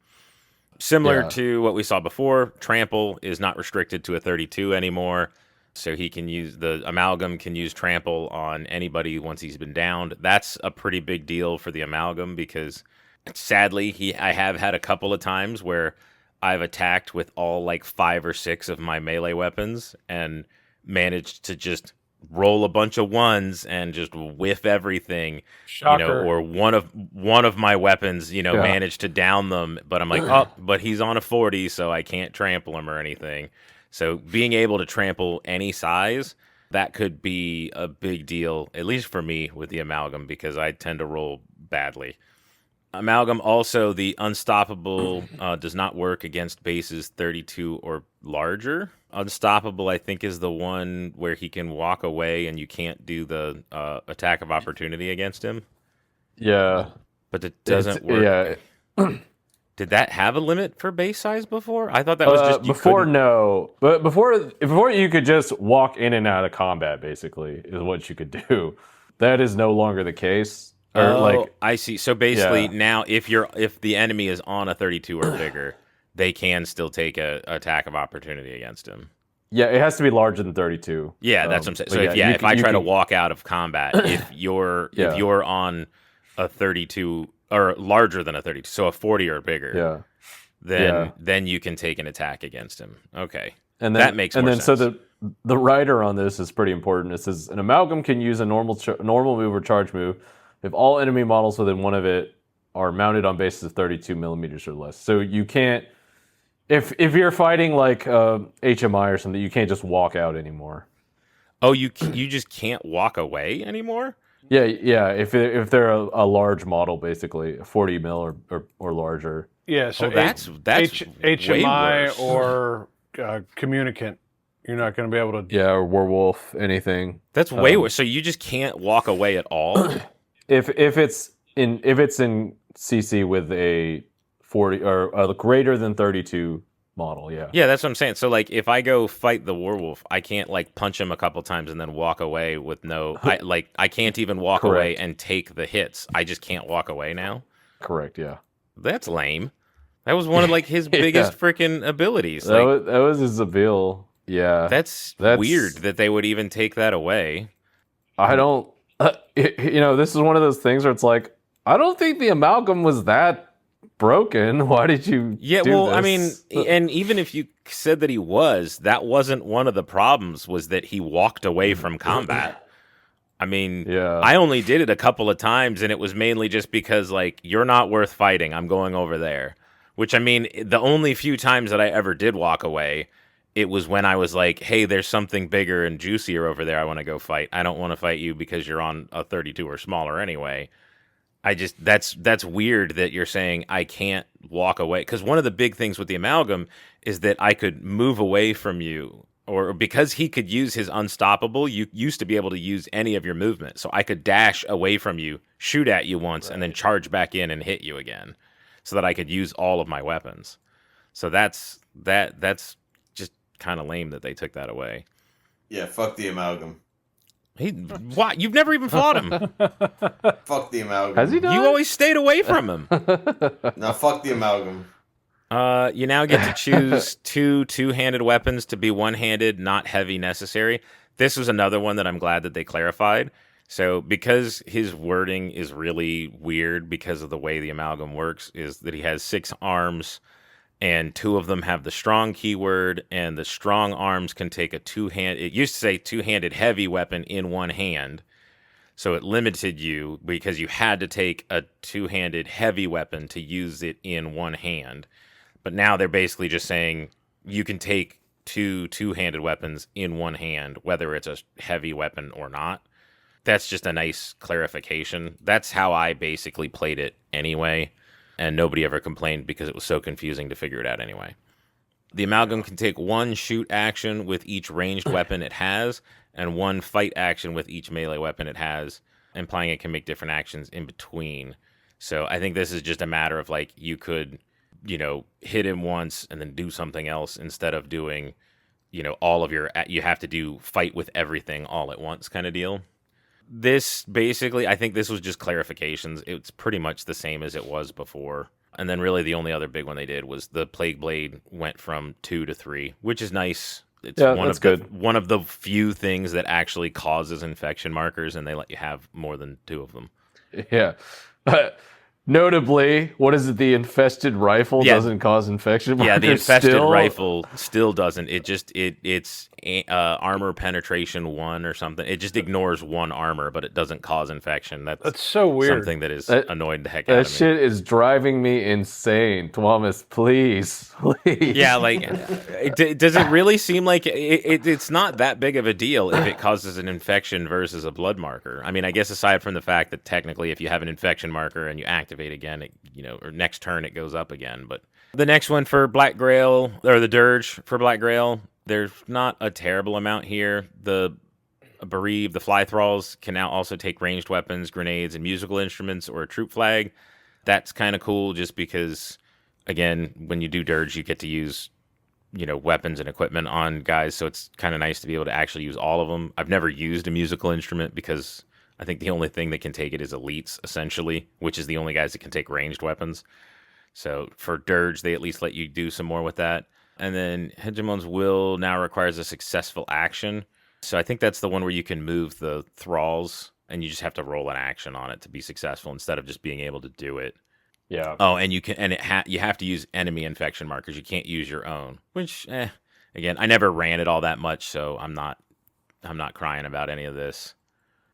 Similar to what we saw before, trample is not restricted to a 32 anymore. So he can use the amalgam can use trample on anybody once he's been downed. That's a pretty big deal for the amalgam because sadly I have had a couple of times where I've attacked with all like 5 or 6 of my melee weapons and managed to just roll a bunch of ones and just whiff everything. Shocker. Or one of my weapons, managed to down them, but I'm like, oh, but he's on a 40, so I can't trample him or anything. So being able to trample any size, that could be a big deal, at least for me with the amalgam, because I tend to roll badly. Amalgam also, the unstoppable does not work against bases 32 or larger. Unstoppable, I think, is the one where he can walk away and you can't do the attack of opportunity against him. Yeah. But it doesn't work. Yeah. Did that have a limit for base size before? I thought that was just before. No, but before you could just walk in and out of combat. Basically, is what you could do. That is no longer the case. I see. So basically, now if the enemy is on a 32 or bigger, they can still take a attack of opportunity against him. Yeah, it has to be larger than 32. Yeah, that's what I'm saying. So if I try to walk out of combat, if you're on a 32 or larger than a 32, so a 40 or bigger, then you can take an attack against him. Okay, and then, that makes more sense. So the writer on this is pretty important. It says an amalgam can use a normal move or charge move if all enemy models within one of it are mounted on bases of 32 millimeters or less. So you can't, if you're fighting like HMI or something, you can't just walk out anymore. Oh, you just can't walk away anymore? Yeah. If they're a large model, basically 40 mil or larger. Yeah. So that's HMI or communicant. You're not going to be able to. Yeah, or werewolf, anything. That's way worse. So you just can't walk away at all. If it's in CC with a 40 or a greater than 32 model, yeah. Yeah, that's what I'm saying. So like if I go fight the werewolf, I can't like punch him a couple times and then walk away with no I can't even walk away and take the hits. I just can't walk away now. Correct, yeah. That's lame. That was one of like his biggest freaking abilities. That was his ability. Yeah. That's weird that they would even take that away. I don't this is one of those things where it's like, I don't think the amalgam was that broken. Why did you do this? I mean, and even if you said that he was, that wasn't one of the problems, was that he walked away from combat. I mean, I only did it a couple of times, and it was mainly just because, like, you're not worth fighting. I'm going over there. Which, I mean, the only few times that I ever did walk away, it was when I was like, hey, there's something bigger and juicier over there I want to go fight. I don't want to fight you because you're on a 32 or smaller anyway. That's weird that you're saying I can't walk away. Because one of the big things with the amalgam is that I could move away from you. Or because he could use his unstoppable, you used to be able to use any of your movement. So I could dash away from you, shoot at you once, and then charge back in and hit you again. So that I could use all of my weapons. So that's just kind of lame that they took that away. Yeah, fuck the amalgam. What? You've never even fought him. Fuck the amalgam. Has he done? You always stayed away from him. No, fuck the amalgam. You now get to choose two-handed weapons to be one-handed, not heavy necessary. This was another one that I'm glad that they clarified. So because his wording is really weird because of the way the amalgam works, is that he has 6 arms and 2 of them have the strong keyword, and the strong arms can take a it used to say two-handed heavy weapon in one hand. So it limited you because you had to take a two-handed heavy weapon to use it in one hand. But now they're basically just saying you can take two-handed weapons in one hand, whether it's a heavy weapon or not. That's just a nice clarification. That's how I basically played it anyway, and nobody ever complained because it was so confusing to figure it out anyway. The amalgam can take 1 shoot action with each ranged weapon it has, and 1 fight action with each melee weapon it has, implying it can make different actions in between. So I think this is just a matter of like you could, hit him once and then do something else instead of doing, all of you have to do fight with everything all at once kind of deal. This basically, I think this was just clarifications. It's pretty much the same as it was before. And then really the only other big one they did was the Plague Blade went from 2 to 3, which is nice. It's one of the few things that actually causes infection markers, and they let you have more than 2 of them. Yeah. Notably, what is it? The infested rifle doesn't cause infection markers. Yeah, the infested rifle still doesn't. It just it's armor penetration 1 or something. It just ignores 1 armor, but it doesn't cause infection. That's so weird. Something that is annoyed the heck out of me. That shit is driving me insane. Thomas, please. Yeah, like, does it really seem like it's not that big of a deal if it causes an infection versus a blood marker? I mean, I guess aside from the fact that technically if you have an infection marker and you activate again, or next turn it goes up again. But the next one for Black Grail, or the Dirge for Black Grail, there's not a terrible amount here. The Bereave, the Fly Thralls can now also take ranged weapons, grenades, and musical instruments or a troop flag. That's kind of cool just because, again, when you do Dirge, you get to use, weapons and equipment on guys, so it's kind of nice to be able to actually use all of them. I've never used a musical instrument because I think the only thing that can take it is elites, essentially, which is the only guys that can take ranged weapons. So for Dirge, they at least let you do some more with that. And then Hegemon's Will now requires a successful action. So I think that's the one where you can move the thralls, and you just have to roll an action on it to be successful instead of just being able to do it. Yeah. Oh, and you have to use enemy infection markers. You can't use your own. Which, again, I never ran it all that much, so I'm not crying about any of this.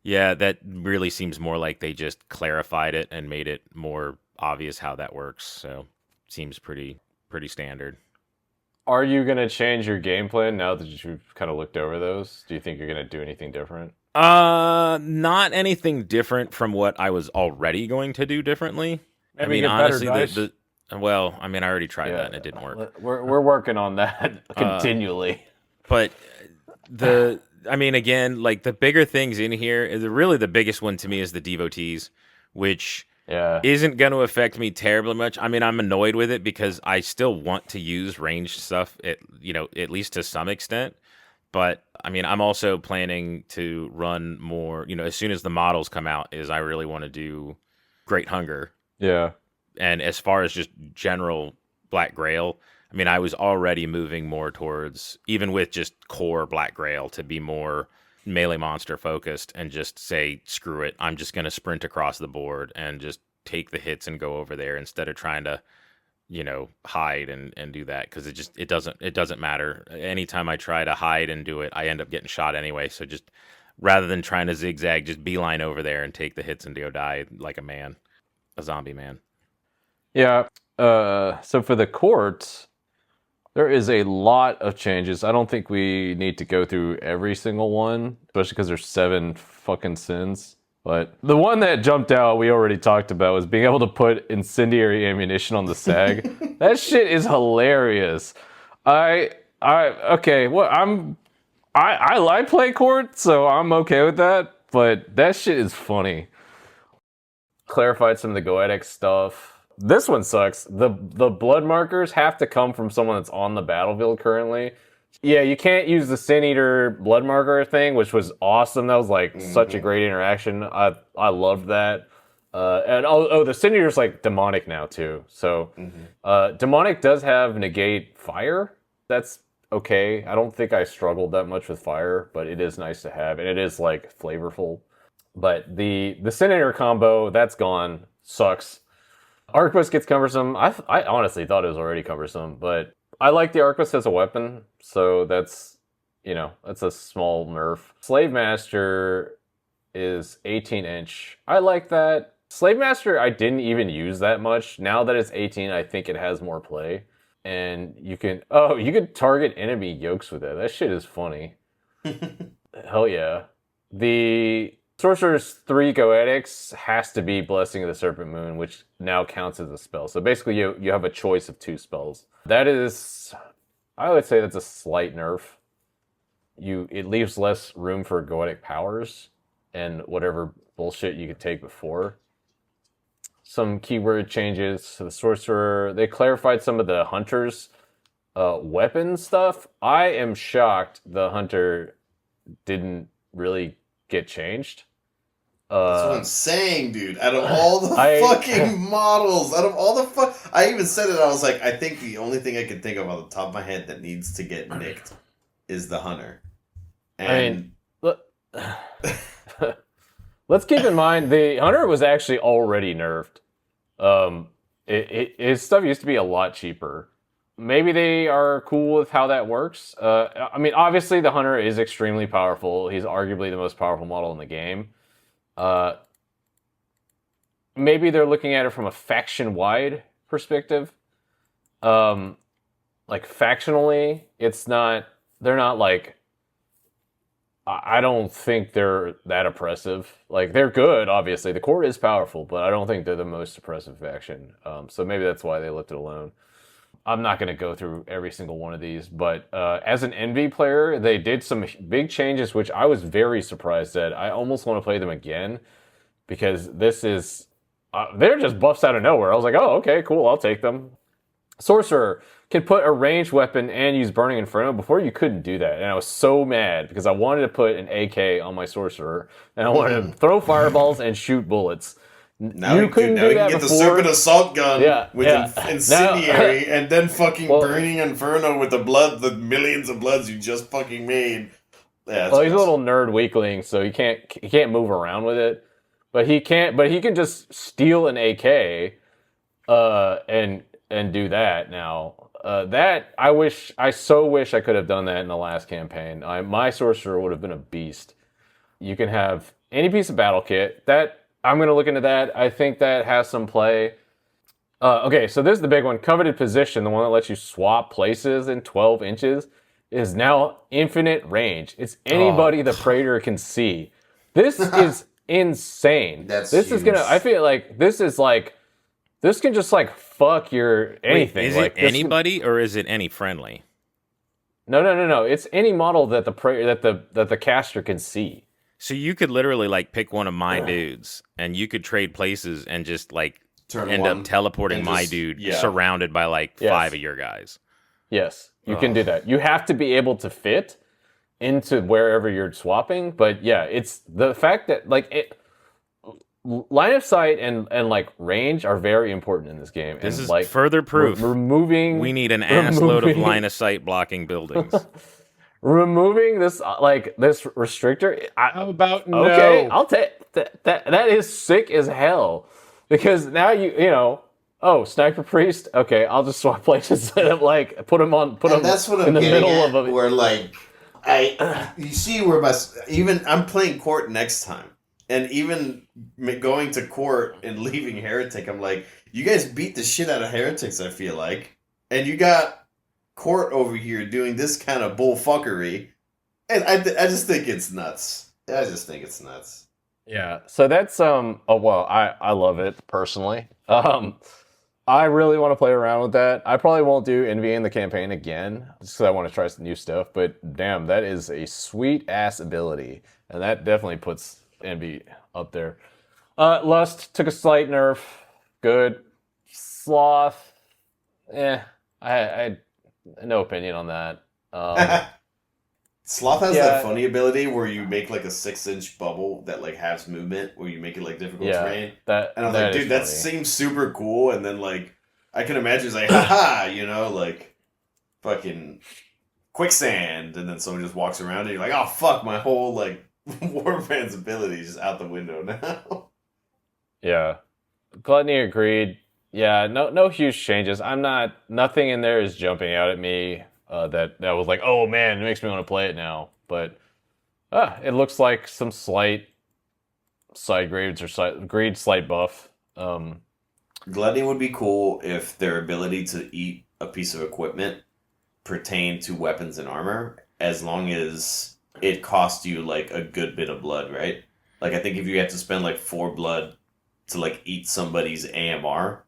Yeah, that really seems more like they just clarified it and made it more obvious how that works. So, seems pretty standard. Are you going to change your game plan now that you've kind of looked over those? Do you think you're going to do anything different? Not anything different from what I was already going to do differently. Maybe honestly, better I already tried that and it didn't work. We're working on that continually. But again, like the bigger things in here, really the biggest one to me is the devotees, which isn't going to affect me terribly much. I mean, I'm annoyed with it because I still want to use ranged stuff, at least to some extent. But I mean, I'm also planning to run more, as soon as the models come out, I really want to do Great Hunger. Yeah. And as far as just general Black Grail, I mean, I was already moving more towards, even with just core Black Grail, to be more melee monster focused and just say, screw it, I'm just going to sprint across the board and just take the hits and go over there instead of trying to, hide and do that. Because it doesn't matter. Anytime I try to hide and do it, I end up getting shot anyway. So just rather than trying to zigzag, just beeline over there and take the hits and go die like a zombie man. Yeah. So for the courts, there is a lot of changes. I don't think we need to go through every single one, especially because there's 7 fucking sins. But the one that jumped out, we already talked about, was being able to put incendiary ammunition on the SAG. That shit is hilarious. I play court, so I'm okay with that. But that shit is funny. Clarified some of the goetic stuff. This one sucks. The blood markers have to come from someone that's on the battlefield currently. Yeah, you can't use the Sin Eater blood marker thing, which was awesome. That was like such a great interaction. I loved that. And the Sin Eater's like demonic now too. So demonic does have negate fire. That's okay. I don't think I struggled that much with fire, but it is nice to have, and it is like flavorful. But the Sin Eater combo, that's gone. Sucks. Arquebus gets cumbersome. I honestly thought it was already cumbersome, but I like the Arquebus as a weapon, so that's a small nerf. Slave Master is 18-inch. I like that. Slave Master I didn't even use that much. Now that it's 18, I think it has more play. And you can target enemy yokes with it. That shit is funny. Hell yeah. The Sorcerer's 3 Goetics has to be Blessing of the Serpent Moon, which now counts as a spell. So basically you have a choice of 2 spells. That is, I would say that's a slight nerf. It leaves less room for Goetic powers and whatever bullshit you could take before. some keyword changes to the sorcerer. They clarified some of the hunter's weapon stuff. I am shocked the hunter didn't really get changed. That's what I'm saying, dude. Out of all the fucking models, out of all the I even said it, I was like, I think the only thing I can think of on the top of my head that needs to get nicked is the hunter. And let's keep in mind the hunter was actually already nerfed. His stuff used to be a lot cheaper. Maybe they are cool with how that works. I mean, obviously the hunter is extremely powerful. He's arguably the most powerful model in the game. Maybe they're looking at it from a faction-wide perspective. Like factionally, they're not like, I don't think they're that oppressive. Like, they're good, obviously. The court is powerful, but I don't think they're the most oppressive faction. So maybe that's why they left it alone. I'm not going to go through every single one of these, but as an Envy player, they did some big changes, which I was very surprised at. I almost want to play them again, because this is... they're just buffs out of nowhere. I was like, oh, okay, cool, I'll take them. Sorcerer can put a ranged weapon and use Burning Inferno. Before, you couldn't do that, and I was so mad, because I wanted to put an AK on my Sorcerer, and I wanted to throw fireballs and shoot bullets. Now you couldn't do that get before. The Serpent Assault Gun with Incendiary, and then fucking Burning Inferno with the millions of bloods you just fucking made. Yeah, well, he's a little nerd weakling, so he can't move around with it. But he can just steal an AK, and do that now. That I so wish I could have done that in the last campaign. My Sorcerer would have been a beast. You can have any piece of battle kit. I'm going to look into that. I think that has some play. Okay, so this is the big one. Coveted Position, the one that lets you swap places in 12 inches, is now infinite range. It's anybody the Praetor can see. This is insane. This is going to... I feel like this is like... This can just like fuck your anything. Wait, is it anybody or is it any friendly? No. It's any model that the caster can see. So you could literally like pick one of my dudes, and you could trade places and just like end up teleporting my dude surrounded by like 5 of your guys. Yes, you can do that. You have to be able to fit into wherever you're swapping, but yeah, it's the fact that like line of sight and like range are very important in this game. This and is like further proof. We need an ass load of line of sight blocking buildings. Removing this this restrictor. How about no? Okay, I'll take that. That is sick as hell, because now Sniper Priest. Okay, I'll just swap places and like put him that's what I'm in the getting middle at, of it. Where like you see where I'm playing court next time, and even going to court and leaving Heretic, I'm like, you guys beat the shit out of Heretics. I feel like, and you got court over here doing this kind of bullfuckery, and I just think it's nuts. Yeah, so that's I love it personally. I really want to play around with that. I probably won't do Envy in the campaign again, just because I want to try some new stuff, but damn, that is a sweet ass ability, and that definitely puts Envy up there. Lust took a slight nerf. Good. Sloth, I no opinion on that. Sloth has that funny ability where you make like a 6-inch bubble that like has movement, where you make it like difficult terrain. And I was like, dude, that seems super cool. And then like, I can imagine it's like, haha, like fucking quicksand. And then someone just walks around and you're like, oh fuck, my whole like Warband's ability is just out the window now. Yeah. Gluttony agreed. Yeah, no huge changes. Nothing in there is jumping out at me that was like, oh man, it makes me want to play it now. But it looks like some slight side grades or slight buff. Gluttony would be cool if their ability to eat a piece of equipment pertained to weapons and armor, as long as it cost you like a good bit of blood, right? Like I think if you had to spend like 4 blood to like eat somebody's AMR,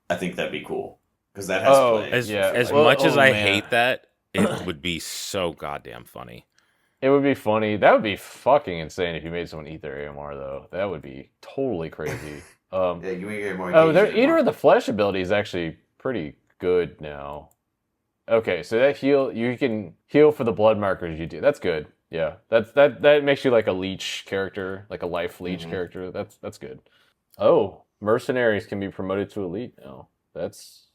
I think that'd be cool, because that has play. As much as I hate that, it would be so goddamn funny. It would be funny. That would be fucking insane if you made someone eat their AMR, though. That would be totally crazy. Um, Yeah, you get more. oh, their engagement, Eater more- of the Flesh ability is actually pretty good now. Okay, so that you can heal for the blood markers you do. That's good. Yeah, that makes you like a leech character, like a life leech character. That's good. Oh, mercenaries can be promoted to elite now. That's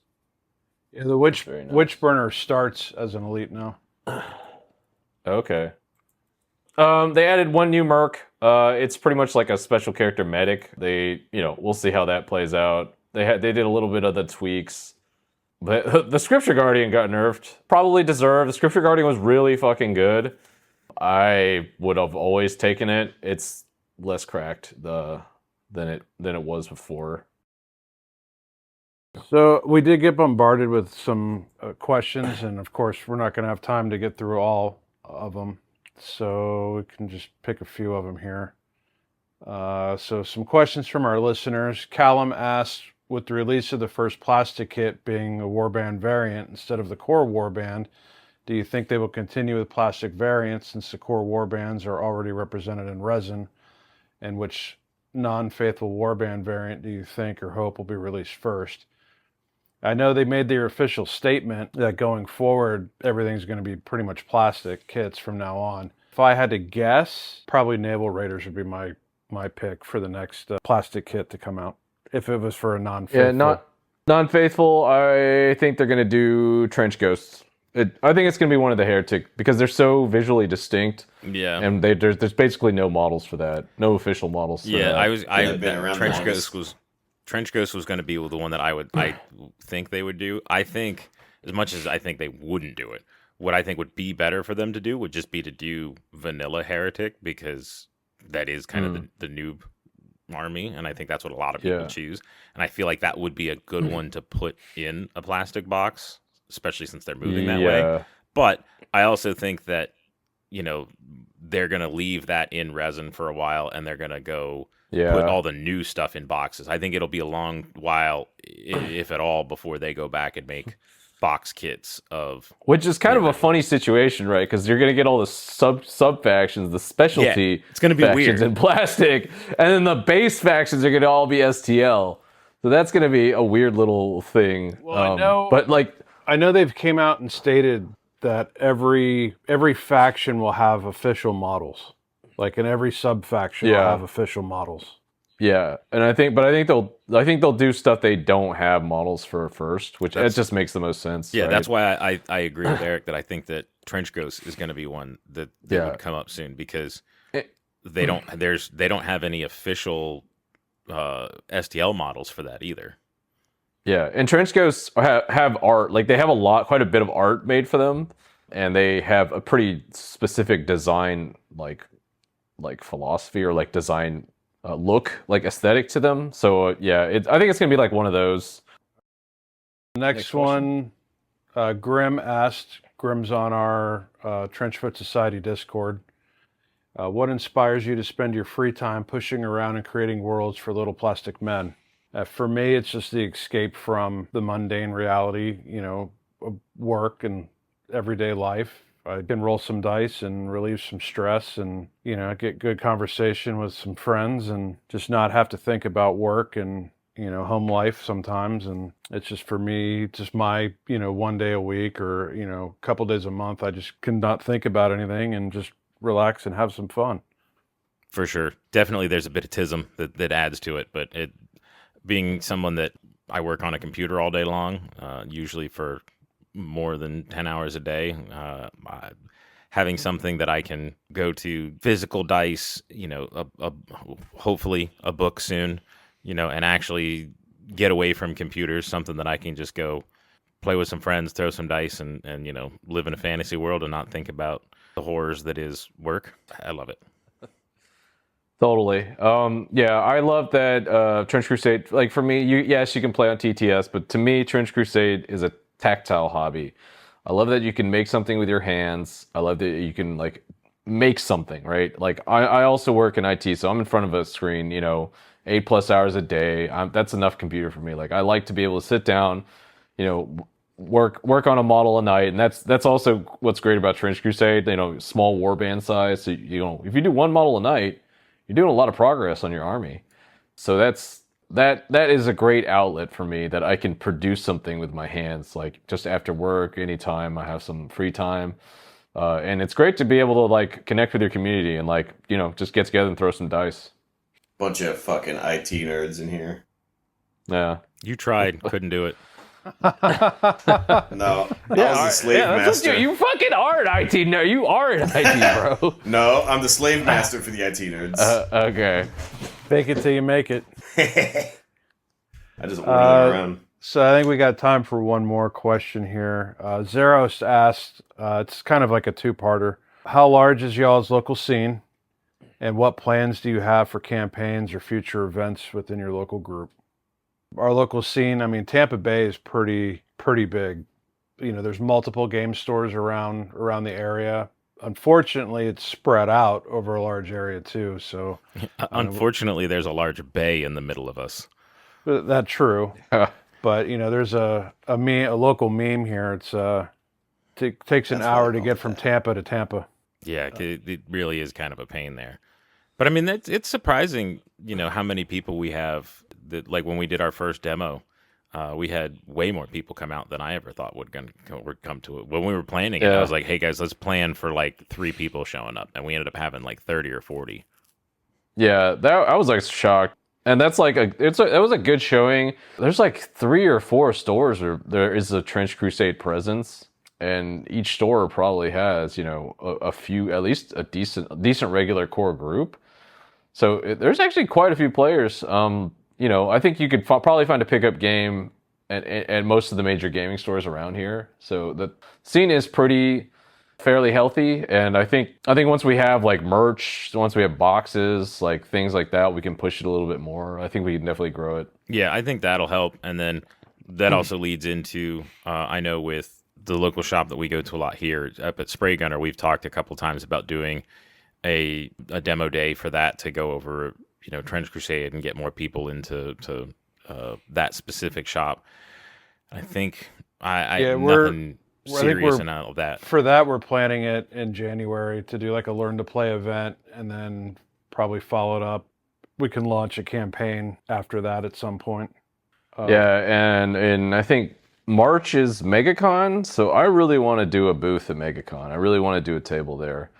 Yeah, the witch very nice. witch burner starts as an elite now. okay. They added one new merc. It's pretty much like a special character medic. We'll see how that plays out. They did a little bit of the tweaks. But the Scripture Guardian got nerfed. Probably deserved. The Scripture Guardian was really fucking good. I would have always taken it. It's less cracked than it was before. So we did get bombarded with some questions, and of course, we're not going to have time to get through all of them. So we can just pick a few of them here. So some questions from our listeners. Callum asked, with the release of the first plastic kit being a warband variant instead of the core warband, do you think they will continue with plastic variants since the core warbands are already represented in resin? And which non-faithful warband variant do you think or hope will be released first? I know they made their official statement that going forward, everything's going to be pretty much plastic kits from now on. If I had to guess, probably Naval Raiders would be my pick for the next plastic kit to come out. If it was for a non-faithful. Yeah, non-faithful. I think they're gonna do trench ghosts. I think it's gonna be one of the heretic because they're so visually distinct. Yeah, and there's basically no models for that. No official models. For yeah. that. Trench Ghost was going to be the one that I think they would do. I think as much as I think they wouldn't do it, what I think would be better for them to do would just be to do vanilla heretic because that is kind of the noob army, and I think that's what a lot of people choose. And I feel like that would be a good one to put in a plastic box, especially since they're moving that way. But I also think that they're gonna leave that in resin for a while, and they're gonna go put all the new stuff in boxes. I think it'll be a long while, if at all, before they go back and make box kits of, which is kind of a funny situation, right? Because you're gonna get all the sub factions, the specialty it's gonna be factions weird in plastic, and then the base factions are gonna all be STL. So that's gonna be a weird little thing. Well, I know they've came out and stated that every faction will have official models, like in every sub faction will have official models. Yeah, and I think they'll do stuff they don't have models for first, which that just makes the most sense. Yeah, right? that's why I agree with Eric that I think that Trench Ghost is going to be one that would come up soon because they don't have any official STL models for that either. Yeah, and Trench Ghosts have art, like they have quite a bit of art made for them, and they have a pretty specific design, like philosophy or like design. Look, like aesthetic to them. So I think it's gonna be like one of those. Next one, Grim asked. Grim's on our Trenchfoot Society Discord. What inspires you to spend your free time pushing around and creating worlds for little plastic men? For me, it's just the escape from the mundane reality, of work and everyday life. I can roll some dice and relieve some stress and, get good conversation with some friends and just not have to think about work and, home life sometimes. And it's just for me, just my, one day a week or, a couple days a month, I just cannot think about anything and just relax and have some fun. For sure. Definitely there's a bit of tism that adds to it, but being someone that I work on a computer all day long, usually for more than 10 hours a day, having something that I can go to, physical dice, hopefully a book soon, and actually get away from computers, something that I can just go play with some friends, throw some dice and live in a fantasy world and not think about the horrors that is work. I love it. Totally. I love that Trench Crusade. Like for me, you can play on TTS, but to me, Trench Crusade is a tactile hobby. I love that you can make something with your hands. I love that you can like make something, right? Like I also work in IT, so I'm in front of a screen, 8+ hours a day. That's enough computer for me. Like I like to be able to sit down, work on a model a night, and that's also what's great about Trench Crusade. Small warband size. So if you do one model a night, you're doing a lot of progress on your army. So that's that is a great outlet for me that I can produce something with my hands, like just after work, anytime I have some free time. And it's great to be able to like connect with your community and like, just get together and throw some dice. Bunch of fucking IT nerds in here. Yeah. You tried, couldn't do it. No, I was the slave that's master. what you fucking are an IT nerd. You are an IT, bro. No, I'm the slave master for the IT nerds. Okay. Fake it till you make it. I just order them around. So I think we got time for one more question here. Zeros asked, it's kind of like a two-parter. How large is y'all's local scene? And what plans do you have for campaigns or future events within your local group? Our local scene, I mean, Tampa Bay is pretty big. There's multiple game stores around the area. Unfortunately, it's spread out over a large area too. So, Unfortunately, there's a large bay in the middle of us. that's true. But there's a local meme here. It's takes an That's hour what to I get call from that. Tampa to Tampa. Yeah, it really is kind of a pain there. But I mean, it's surprising, how many people we have. That, like when we did our first demo, we had way more people come out than I ever thought would come to it. When we were planning it, I was like, "Hey guys, let's plan for like 3 people showing up," and we ended up having like 30 or 40. Yeah, I was like shocked. And that's like it was a good showing. There's like 3 or 4 stores where there is a Trench Crusade presence, and each store probably has a few, at least a decent regular core group. So there's actually quite a few players. I think you could probably find a pickup game at most of the major gaming stores around here. So the scene is fairly healthy, and I think once we have like merch, once we have boxes, like things like that, we can push it a little bit more. I think we can definitely grow it. Yeah, I think that'll help, and then that also leads into I know with the local shop that we go to a lot here up at Spray Gunner, we've talked a couple times about doing a demo day for that to go over Trench Crusade and get more people into that specific shop. I think nothing serious in all of that. For that, we're planning it in January to do like a learn to play event, and then probably follow it up. We can launch a campaign after that at some point. And I think March is MegaCon, so I really want to do a booth at MegaCon. I really want to do a table there.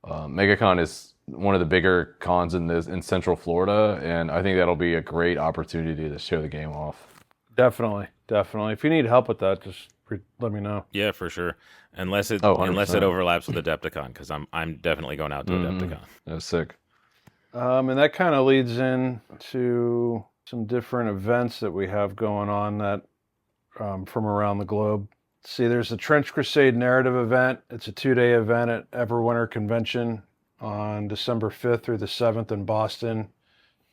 MegaCon is one of the bigger cons in Central Florida, and I think that'll be a great opportunity to show the game off. Definitely. If you need help with that, just let me know. Yeah, for sure. Unless it 100%. overlaps with Adepticon, because I'm definitely going out to Adepticon. That was sick. And that kind of leads into some different events that we have going on that from around the globe. See, there's the Trench Crusade Narrative event. It's a 2-day event at Everwinter Convention on December 5th through the 7th in Boston.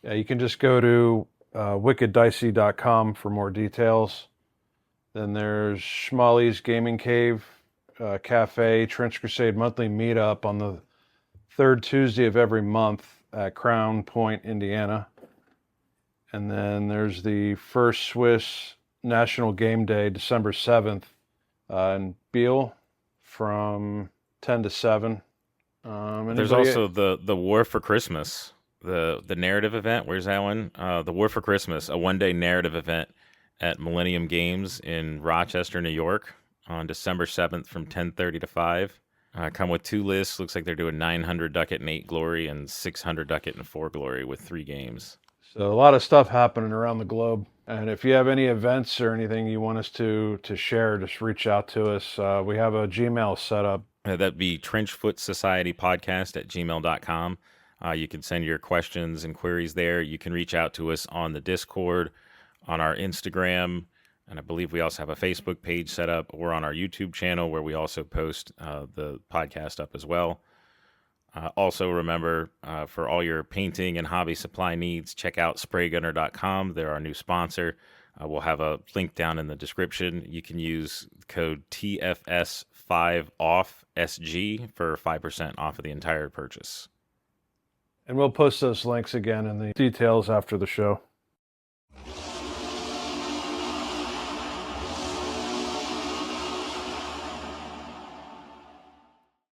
You can just go to wickeddicey.com for more details. Then there's Schmolly's Gaming Cave Cafe Trench Crusade monthly meetup on the 3rd Tuesday of every month at Crown Point, Indiana. And then there's the First Swiss National Game Day, December 7th in Beale from 10 to 7. There's also the War for Christmas, the narrative event. Where's that one? The War for Christmas, a 1-day narrative event at Millennium Games in Rochester, New York on December 7th from 10:30 to 5. Come with 2 lists. Looks like they're doing 900 ducat and 8 glory and 600 ducat and 4 glory with 3 games. So a lot of stuff happening around the globe. And if you have any events or anything you want us to share, just reach out to us. We have a Gmail set up. That'd be trenchfootsocietypodcast@gmail.com. You can send your questions and queries there. You can reach out to us on the Discord, on our Instagram, and I believe we also have a Facebook page set up. Or on our YouTube channel where we also post the podcast up as well. Also, remember, for all your painting and hobby supply needs, check out spraygunner.com. They're our new sponsor. We'll have a link down in the description. You can use code TFS5OFFSG for 5% off of the entire purchase. And we'll post those links again in the details after the show.